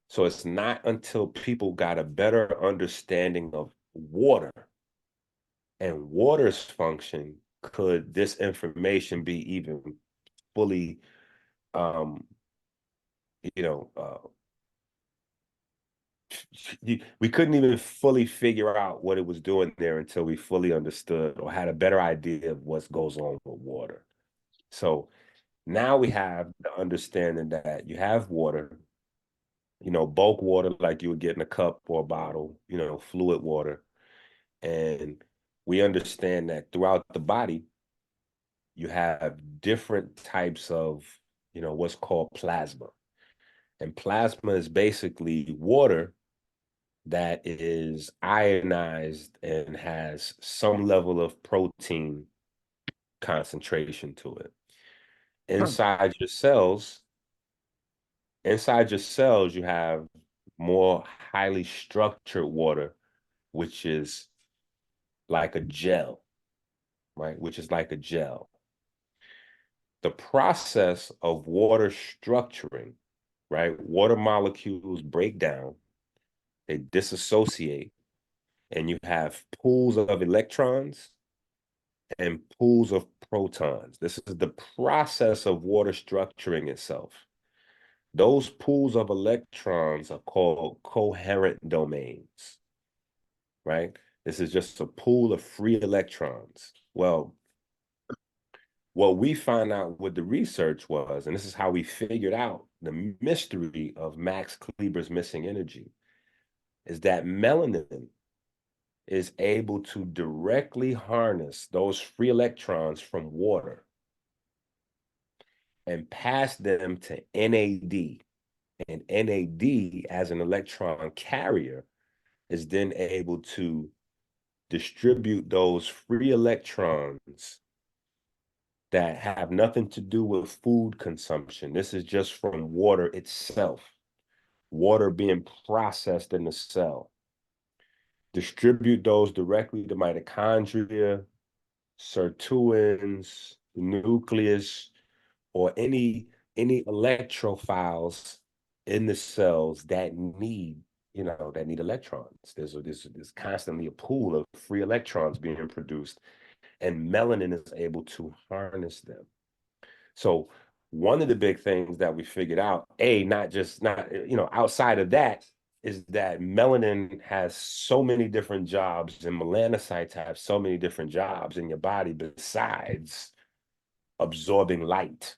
So it's not until people got a better understanding of water and water's function could this information be even fully, um, you know, we couldn't even fully figure out what it was doing there until we fully understood or had a better idea of what goes on with water. So now we have the understanding that you have water, bulk water like you would get in a cup or a bottle, fluid water. And we understand that throughout the body, you have different types of, what's called plasma. And plasma is basically water that is ionized and has some level of protein concentration to it. Inside your cells, you have more highly structured water, which is like a gel, right? Which is like a gel. The process of water structuring, right? Water molecules break down, they disassociate, and you have pools of electrons and pools of protons. This is the process of water structuring itself. Those pools of electrons are called coherent domains, right? This is just a pool of free electrons. Well, what we found out with the research was, and this is how we figured out the mystery of Max Kleber's missing energy, is that melanin is able to directly harness those free electrons from water and pass them to NAD. And NAD, as an electron carrier, is then able to distribute those free electrons that have nothing to do with food consumption. This is just from water itself. water being processed in the cell. Distribute those directly to mitochondria, sirtuins, the nucleus, or any electrophiles in the cells that need, that need electrons. There's constantly a pool of free electrons being produced, and melanin is able to harness them. So one of the big things that we figured out, not outside of that, is that melanin has so many different jobs, and melanocytes have so many different jobs in your body besides absorbing light.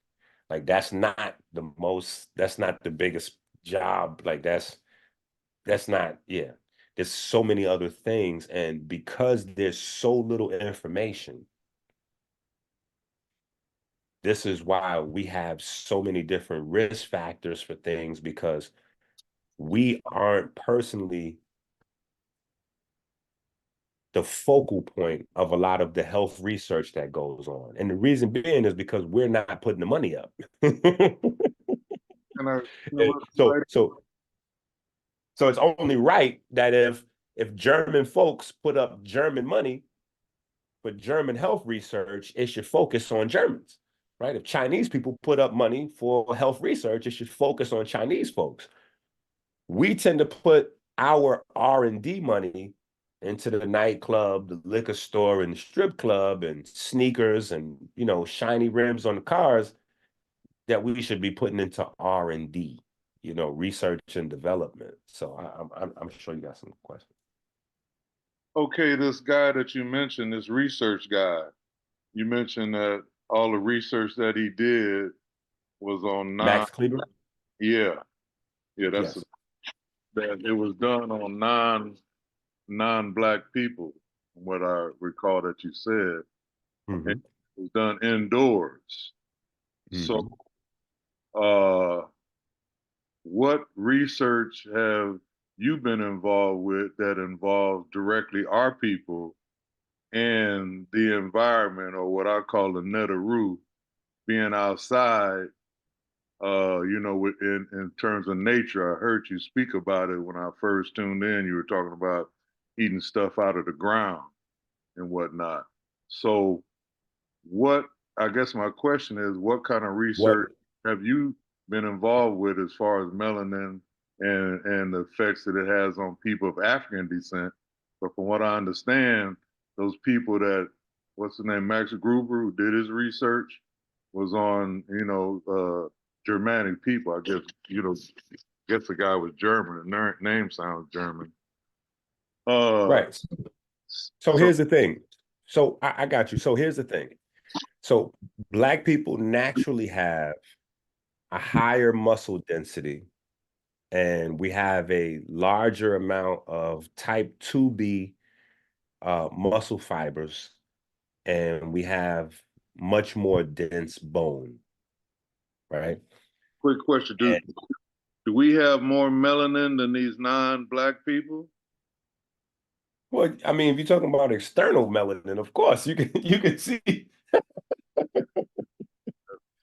Like that's not the biggest job. Like that's not, yeah. There's so many other things. And because there's so little information, this is why we have so many different risk factors for things, because we aren't personally the focal point of a lot of the health research that goes on. And the reason being is because we're not putting the money up. And So it's only right that if German folks put up German money for German health research, it should focus on Germans, right? If Chinese people put up money for health research, it should focus on Chinese folks. We tend to put our R&D money into the nightclub, the liquor store, and the strip club, and sneakers, and shiny rims on the cars that we should be putting into R&D, research and development. So I'm sure you got some questions. okay, this guy that you mentioned, this research guy, you mentioned that all the research that he did was on Max Kleber? Yeah, that's Yes. that it was done on non-black people, from what I recall that you said. Mm-hmm. It was done indoors. Mm-hmm. So, what research have you been involved with that involved directly our people and the environment, or what I call the netaru, being outside, in terms of nature? I heard you speak about it when I first tuned in. You were talking about eating stuff out of the ground and whatnot. So, I guess my question is, what kind of research have you been involved with as far as melanin and the effects that it has on people of African descent? But from what I understand, those people that, what's the name, Max Gruber, who did his research, was on, Germanic people. I guess the guy was German. The name sounds German. Right. So here's the thing. So I got you. So here's the thing. So Black people naturally have a higher muscle density, and we have a larger amount of type 2B muscle fibers, and we have much more dense bone, right? Quick question, do we have more melanin than these non-black people? Well, I mean, if you're talking about external melanin, of course you can see.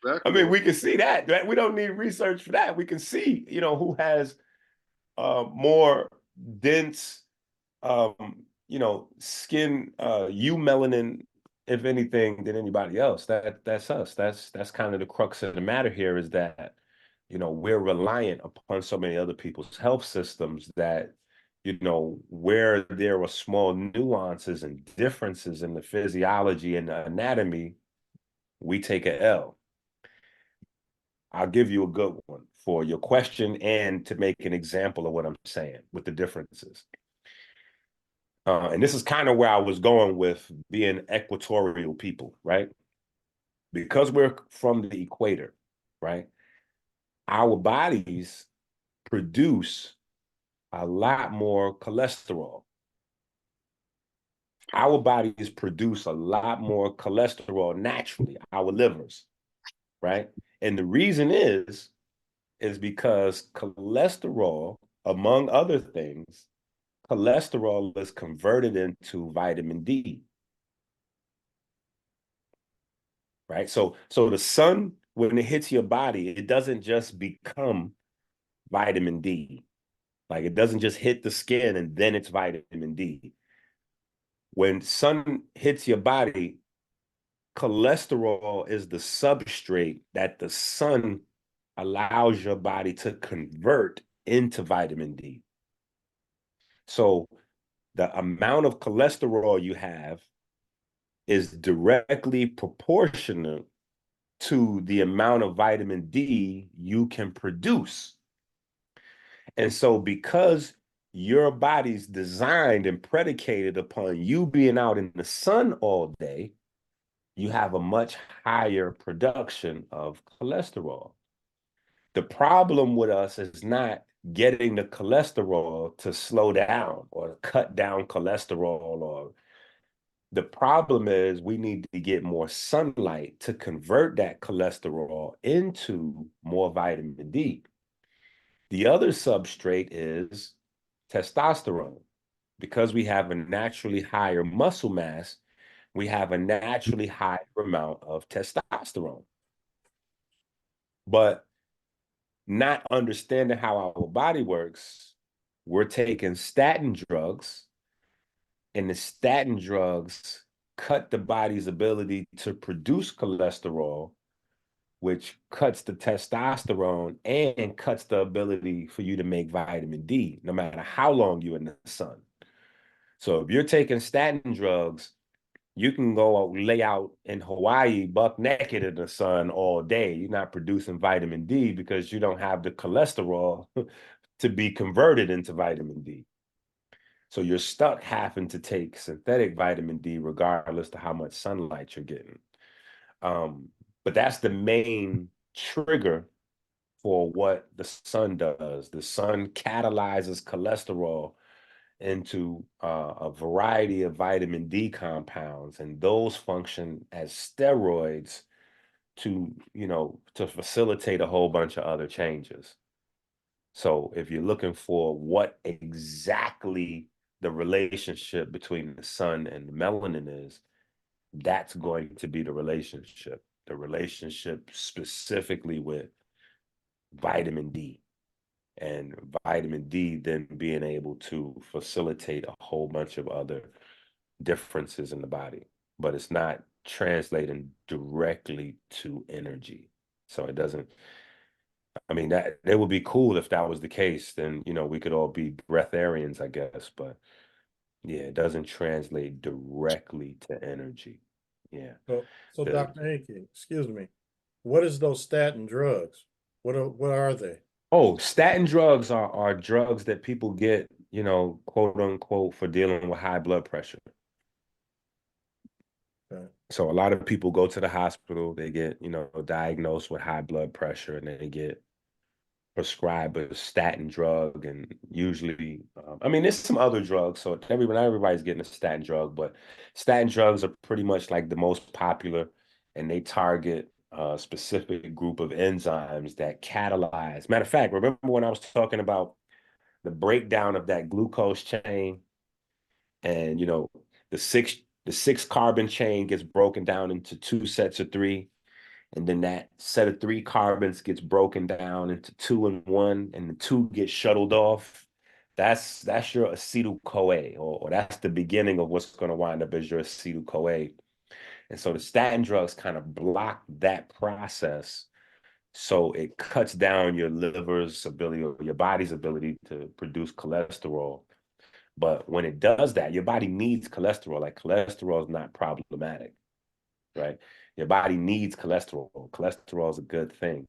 Exactly. I mean, we can see that. We don't need research for that. We can see, who has more dense, skin eumelanin, if anything, than anybody else. That's us. That's kind of the crux of the matter here, is that, we're reliant upon so many other people's health systems that, where there are small nuances and differences in the physiology and the anatomy, we take a L. I'll give you a good one for your question and to make an example of what I'm saying with the differences. And this is kind of where I was going with being equatorial people, right? Because we're from the equator, right? Our bodies produce a lot more cholesterol. Our bodies produce a lot more cholesterol naturally, our livers, right? And the reason is because cholesterol, among other things, cholesterol is converted into vitamin D, right? So the sun, when it hits your body, it doesn't just become vitamin D. Like it doesn't just hit the skin and then it's vitamin D. When sun hits your body, cholesterol is the substrate that the sun allows your body to convert into vitamin D. So the amount of cholesterol you have is directly proportional to the amount of vitamin D you can produce. And so because your body's designed and predicated upon you being out in the sun all day, you have a much higher production of cholesterol. The problem with us is not getting the cholesterol to slow down or cut down cholesterol, or the problem is we need to get more sunlight to convert that cholesterol into more vitamin D. The other substrate is testosterone. Because we have a naturally higher muscle mass, we have a naturally higher amount of testosterone. But not understanding how our body works, we're taking statin drugs, and the statin drugs cut the body's ability to produce cholesterol, which cuts the testosterone and cuts the ability for you to make vitamin D, no matter how long you're in the sun. So if you're taking statin drugs, you can go out, lay out in Hawaii buck naked in the sun all day. You're not producing vitamin D because you don't have the cholesterol to be converted into vitamin D. So you're stuck having to take synthetic vitamin D regardless to how much sunlight you're getting. But that's the main trigger for what the sun does. The sun catalyzes cholesterol into a variety of vitamin D compounds, and those function as steroids to, to facilitate a whole bunch of other changes. So if you're looking for what exactly the relationship between the sun and the melanin is, that's going to be the relationship specifically with vitamin D. And vitamin D then being able to facilitate a whole bunch of other differences in the body, but it's not translating directly to energy. So it doesn't, I mean, that it would be cool if that was the case, then, we could all be breatharians, I guess, but yeah, it doesn't translate directly to energy. Yeah. So Dr. Enqi, excuse me, what is those statin drugs? What are they? Oh, statin drugs are drugs that people get, quote unquote, for dealing with high blood pressure. Okay. So a lot of people go to the hospital, they get, diagnosed with high blood pressure, and they get prescribed a statin drug. And usually, I mean, there's some other drugs, so everybody's getting a statin drug, but statin drugs are pretty much like the most popular, and they target a specific group of enzymes that catalyze. Matter of fact, remember when I was talking about the breakdown of that glucose chain, and the six carbon chain gets broken down into two sets of three, and then that set of three carbons gets broken down into two and one, and the two get shuttled off. That's your acetyl-CoA, or that's the beginning of what's going to wind up as your acetyl-CoA. And so the statin drugs kind of block that process. So it cuts down your liver's ability or your body's ability to produce cholesterol. But when it does that, your body needs cholesterol. Like, cholesterol is not problematic, right? Your body needs cholesterol. Cholesterol is a good thing.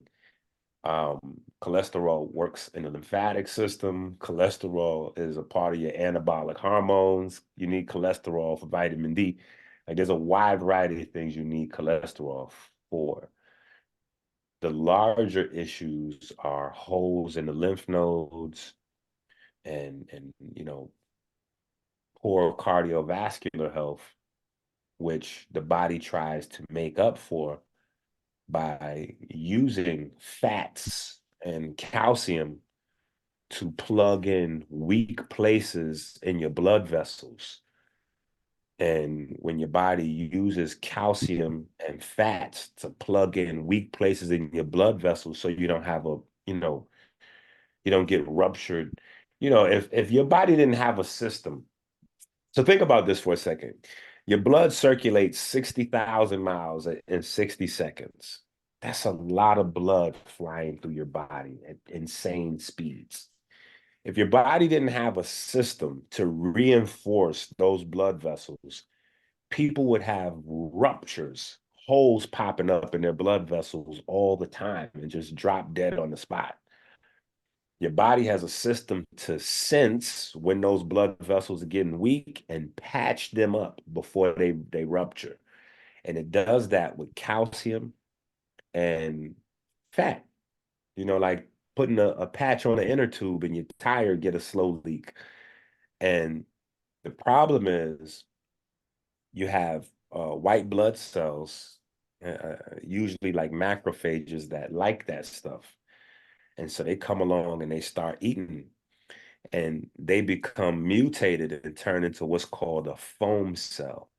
Cholesterol works in the lymphatic system. Cholesterol is a part of your anabolic hormones. You need cholesterol for vitamin D. Like, there's a wide variety of things you need cholesterol for. The larger issues are holes in the lymph nodes and poor cardiovascular health, which the body tries to make up for by using fats and calcium to plug in weak places in your blood vessels. And when your body uses calcium and fats to plug in weak places in your blood vessels, so you don't have You don't get ruptured. You know, if your body didn't have a system. So think about this for a second. Your blood circulates 60,000 miles in 60 seconds. That's a lot of blood flying through your body at insane speeds. If your body didn't have a system to reinforce those blood vessels, people would have ruptures, holes popping up in their blood vessels all the time and just drop dead on the spot. Your body has a system to sense when those blood vessels are getting weak and patch them up before they rupture. And it does that with calcium and fat. You know, like putting a patch on an inner tube and your tire get a slow leak. And the problem is you have white blood cells, usually like macrophages that like that stuff. And so they come along and they start eating and they become mutated and turn into what's called a foam cell.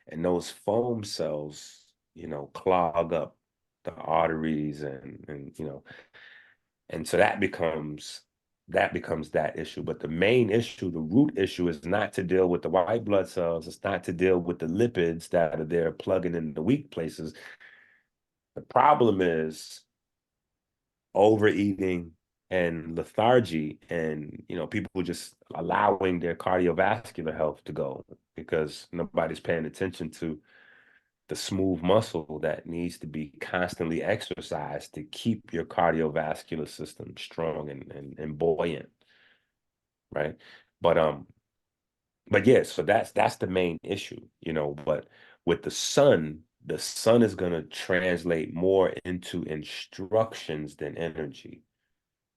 And those foam cells, you know, clog up the arteries and you know, and so that becomes that issue. But the main issue, the root issue, is not to deal with the white blood cells. It's not to deal with the lipids that are there plugging in the weak places. The problem is overeating and lethargy, and you know, people just allowing their cardiovascular health to go because nobody's paying attention to the smooth muscle that needs to be constantly exercised to keep your cardiovascular system strong and buoyant, right? But yeah, so that's the main issue, you know. But with the sun is going to translate more into instructions than energy.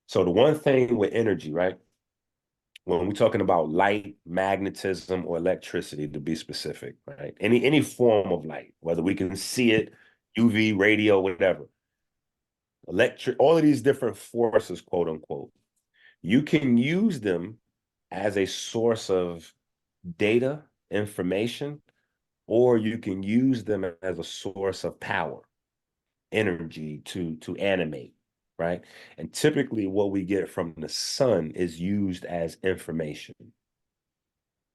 So the one thing with energy, right? When we're talking about light, magnetism, or electricity, to be specific, right? Any form of light, whether we can see it, UV, radio, whatever, electric, all of these different forces, quote unquote, you can use them as a source of data, information, or you can use them as a source of power, energy to animate, right? And typically what we get from the sun is used as information.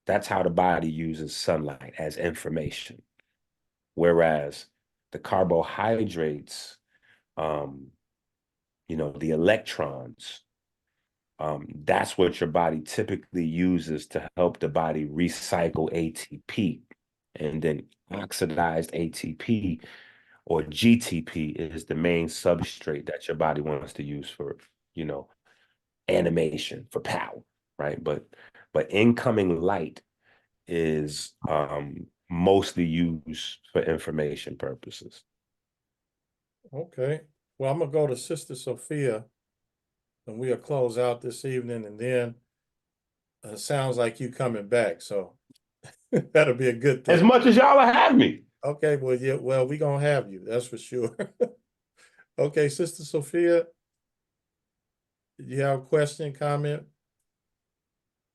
That's how the body uses sunlight, as information. Whereas the carbohydrates, you know, the electrons, that's what your body typically uses to help the body recycle ATP. And then oxidized ATP or GTP is the main substrate that your body wants to use for, you know, animation, for power, right? But incoming light is mostly used for information purposes. Okay. Well, I'm gonna go to Sister Sophia, and we'll close out this evening, and then it sounds like you coming back, so that'll be a good thing. As much as y'all have me. Okay, well, yeah, well, we gonna have you, that's for sure. Okay, Sister Sophia, you have a question, comment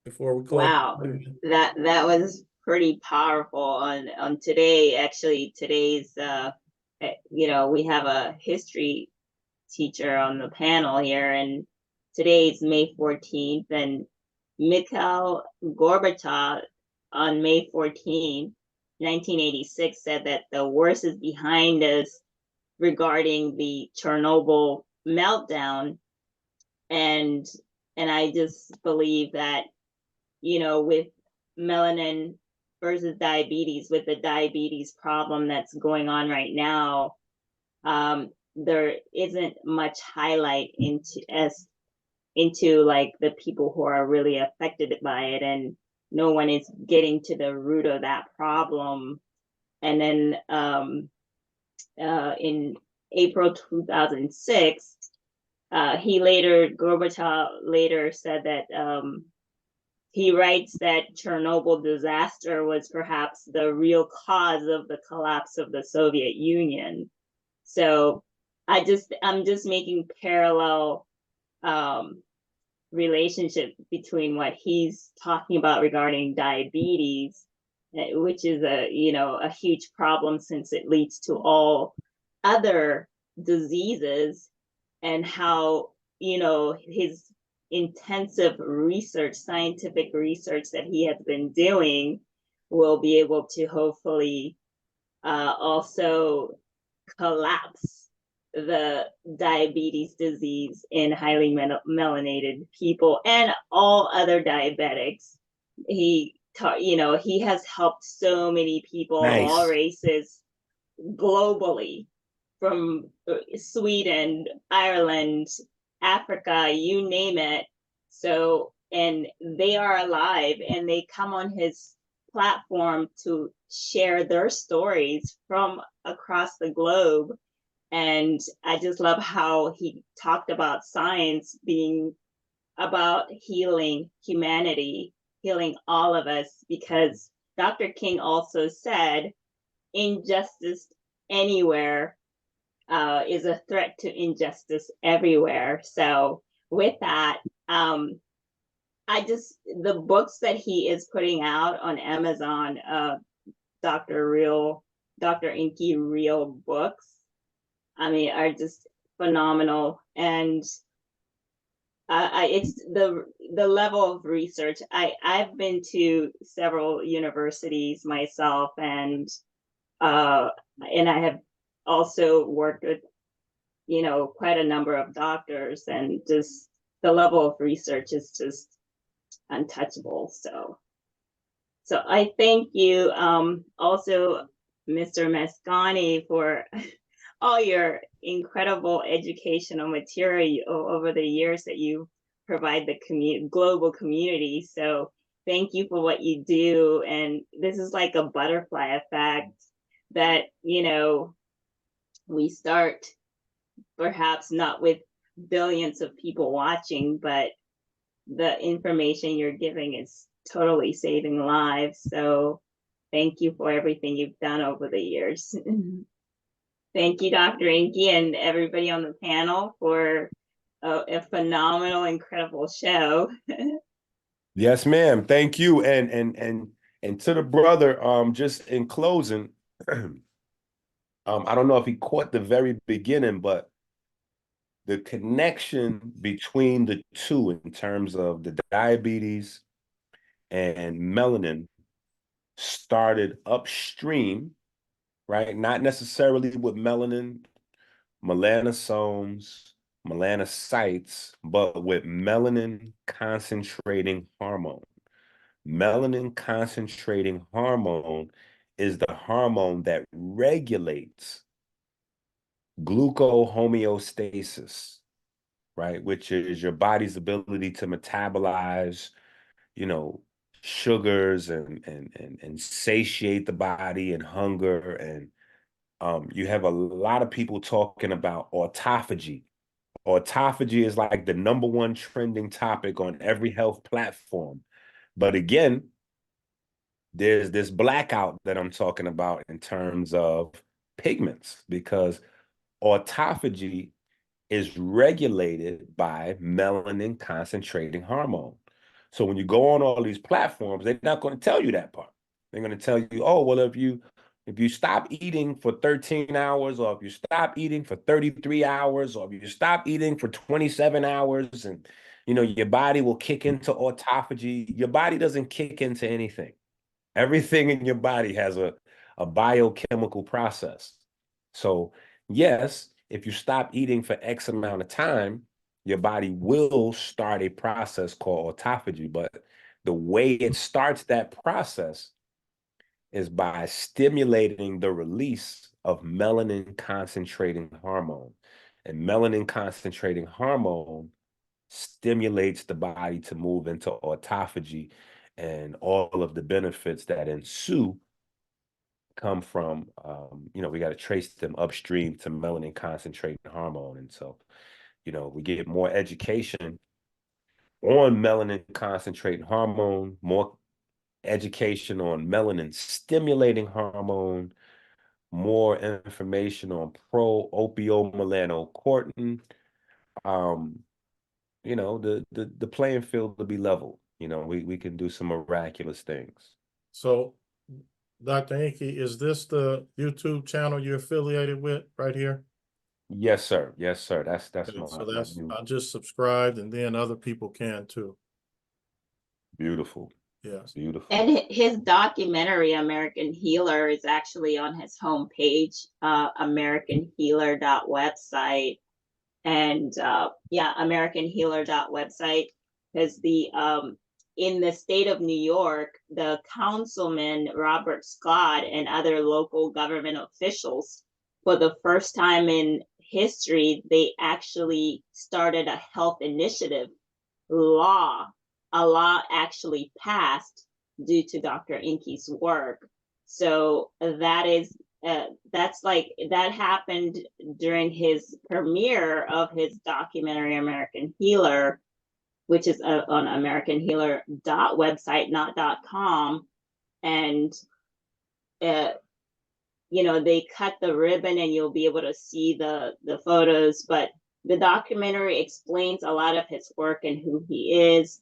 before we close? Wow, that was pretty powerful on today. Actually, today's you know, we have a history teacher on the panel here, and today's May 14th, and Mikhail Gorbachev on May 14th, 1986 said that the worst is behind us regarding the Chernobyl meltdown. And I just believe that, you know, with melanin versus diabetes, with the diabetes problem that's going on right now, there isn't much highlight into like the people who are really affected by it, and no one is getting to the root of that problem. And then in April 2006, Gorbachev later said that he writes that Chernobyl disaster was perhaps the real cause of the collapse of the Soviet Union. So I'm just making parallel relationship between what he's talking about regarding diabetes, which is a huge problem since it leads to all other diseases, and how you know, his intensive research, scientific research that he has been doing, will be able to hopefully also collapse the diabetes disease in highly melanated people and all other diabetics. He taught, you know, he has helped so many people of all Nice. races globally, from Sweden, Ireland, Africa, you name it. So, and they are alive and they come on his platform to share their stories from across the globe. And I just love how he talked about science being about healing humanity, healing all of us, because Dr. King also said injustice anywhere is a threat to injustice everywhere. So with that, the books that he is putting out on Amazon, Dr. Enqi Real books, I mean, are just phenomenal. And it's the level of research. I've been to several universities myself, and I have also worked with, you know, quite a number of doctors, and just the level of research is just untouchable. So I thank you, also, Mr. Maskani, for all your incredible educational material over the years that you provide the global community. So thank you for what you do. And this is like a butterfly effect that, you know, we start perhaps not with billions of people watching, but the information you're giving is totally saving lives. So thank you for everything you've done over the years. Thank you, Dr. Enqi, and everybody on the panel for a phenomenal, incredible show. Yes, ma'am. Thank you. And to the brother, just in closing, I don't know if he caught the very beginning, but the connection between the two in terms of the diabetes and melanin started upstream, right? Not necessarily with melanin, melanosomes, melanocytes, but with melanin concentrating hormone. Melanin concentrating hormone is the hormone that regulates glucohomeostasis, right? Which is your body's ability to metabolize, you know, sugars and satiate the body and hunger. And you have a lot of people talking about autophagy. Autophagy is like the #1 trending topic on every health platform. But again, there's this blackout that I'm talking about in terms of pigments, because autophagy is regulated by melanin concentrating hormone. So when you go on all these platforms, they're not going to tell you that part. They're going to tell you, oh, well, if you stop eating for 13 hours, or if you stop eating for 33 hours, or if you stop eating for 27 hours, and you know, your body will kick into autophagy. Your body doesn't kick into anything. Everything in your body has a biochemical process. So yes, if you stop eating for X amount of time, your body will start a process called autophagy. But the way it starts that process is by stimulating the release of melanin concentrating hormone. And melanin concentrating hormone stimulates the body to move into autophagy, and all of the benefits that ensue come from, you know, we got to trace them upstream to melanin concentrating hormone. And so, you know, we get more education on melanin concentrating hormone, more education on melanin stimulating hormone, more information on pro-opiomelanocortin. You know, the playing field will be leveled. You know, we can do some miraculous things. So, Dr. Enqi, is this the YouTube channel you're affiliated with right here? Yes, sir. Yes, sir. That's Okay, so my that's, new I just subscribed, and then other people can too. beautiful, Yes. beautiful. And his documentary, American Healer, is actually on his homepage, AmericanHealer.website. And yeah, AmericanHealer.website, because in the state of New York, the councilman Robert Scott and other local government officials, for the first time in history, they actually started a health initiative law. A law actually passed due to Dr. Enqi's work. So that's like, that happened during his premiere of his documentary American Healer, which is on AmericanHealer.website, not .com. And they cut the ribbon and you'll be able to see the photos, but the documentary explains a lot of his work and who he is,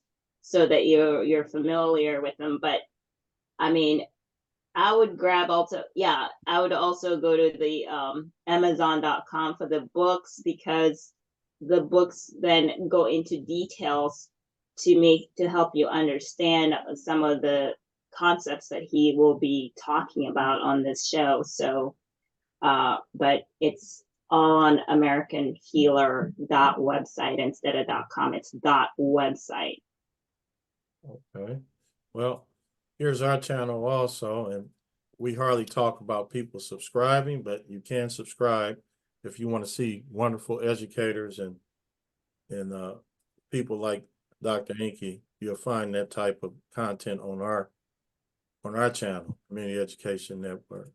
so that you're familiar with him. But I mean, I would also go to the Amazon.com for the books, because the books then go into details to help you understand some of the concepts that he will be talking about on this show. So but it's all on AmericanHealer.website instead of .com. It's .website. Okay. Well, here's our channel also, and we hardly talk about people subscribing, but you can subscribe if you want to see wonderful educators and people like Dr. Enqi. You'll find that type of content on our channel, Community Education Network.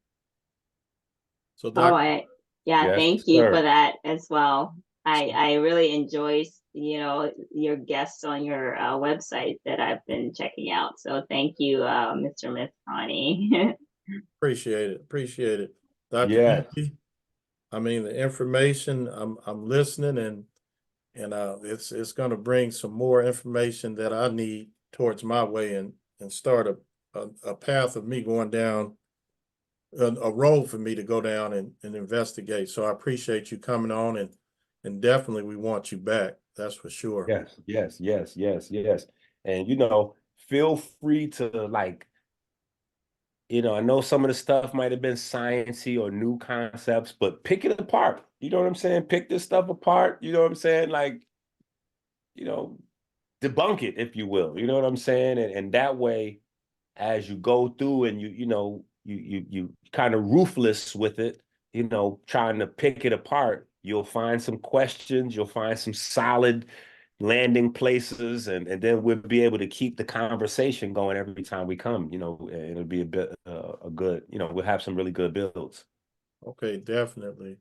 So, Dr. Yes, Thank you sir. for that as well. I really enjoy your guests on your website that I've been checking out. So thank you, Mr. Maskani. Appreciate it. Dr. Yes. Enqi, I mean, the information, I'm listening, and it's going to bring some more information that I need towards my way, and start a path of me going down, a road for me to go down and investigate. So I appreciate you coming on, and definitely we want you back. That's for sure. Yes. And feel free to I know some of the stuff might have been sciencey or new concepts, but pick it apart. You know what I'm saying? Pick this stuff apart. You know what I'm saying? Debunk it, if you will. You know what I'm saying? And that way, as you go through and you kind of ruthless with it, trying to pick it apart, you'll find some questions, you'll find some solid landing places, and then we'll be able to keep the conversation going every time we come. And it'll be a bit a good, we'll have some really good builds. Okay, definitely.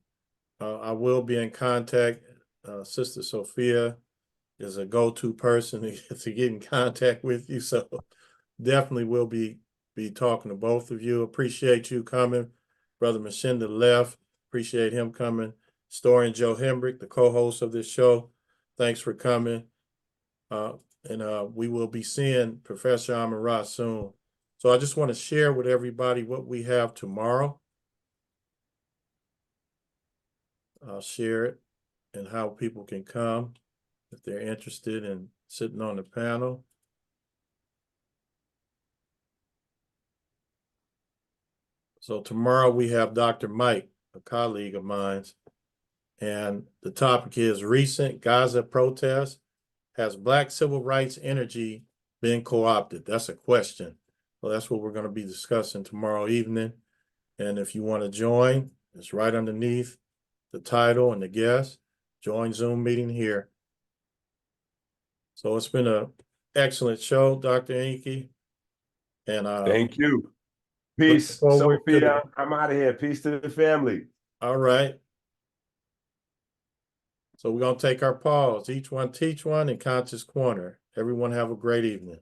I will be in contact. Sister Sophia is a go-to person to get in contact with you. So definitely will be talking to both of you. Appreciate you coming. Brother Machinda left. Appreciate him coming. HistorianJoe Hembrick, the co-host of this show. Thanks for coming. And we will be seeing Professor Amin-Ra soon. So I just want to share with everybody what we have tomorrow. I'll share it and how people can come if they're interested in sitting on the panel. So tomorrow we have Dr. Mike, a colleague of mine, and the topic is recent Gaza protests. Has Black civil rights energy been co-opted? That's a question. So that's what we're going to be discussing tomorrow evening. And if you want to join, it's right underneath the title and the guest. Join Zoom meeting here. So it's been an excellent show, Dr. Enqi. And Thank you. Peace, forward to Sophia. I'm out of here. Peace to the family. all right. So we're going to take our pause. Each one teach one in Conscious Corner. Everyone have a great evening.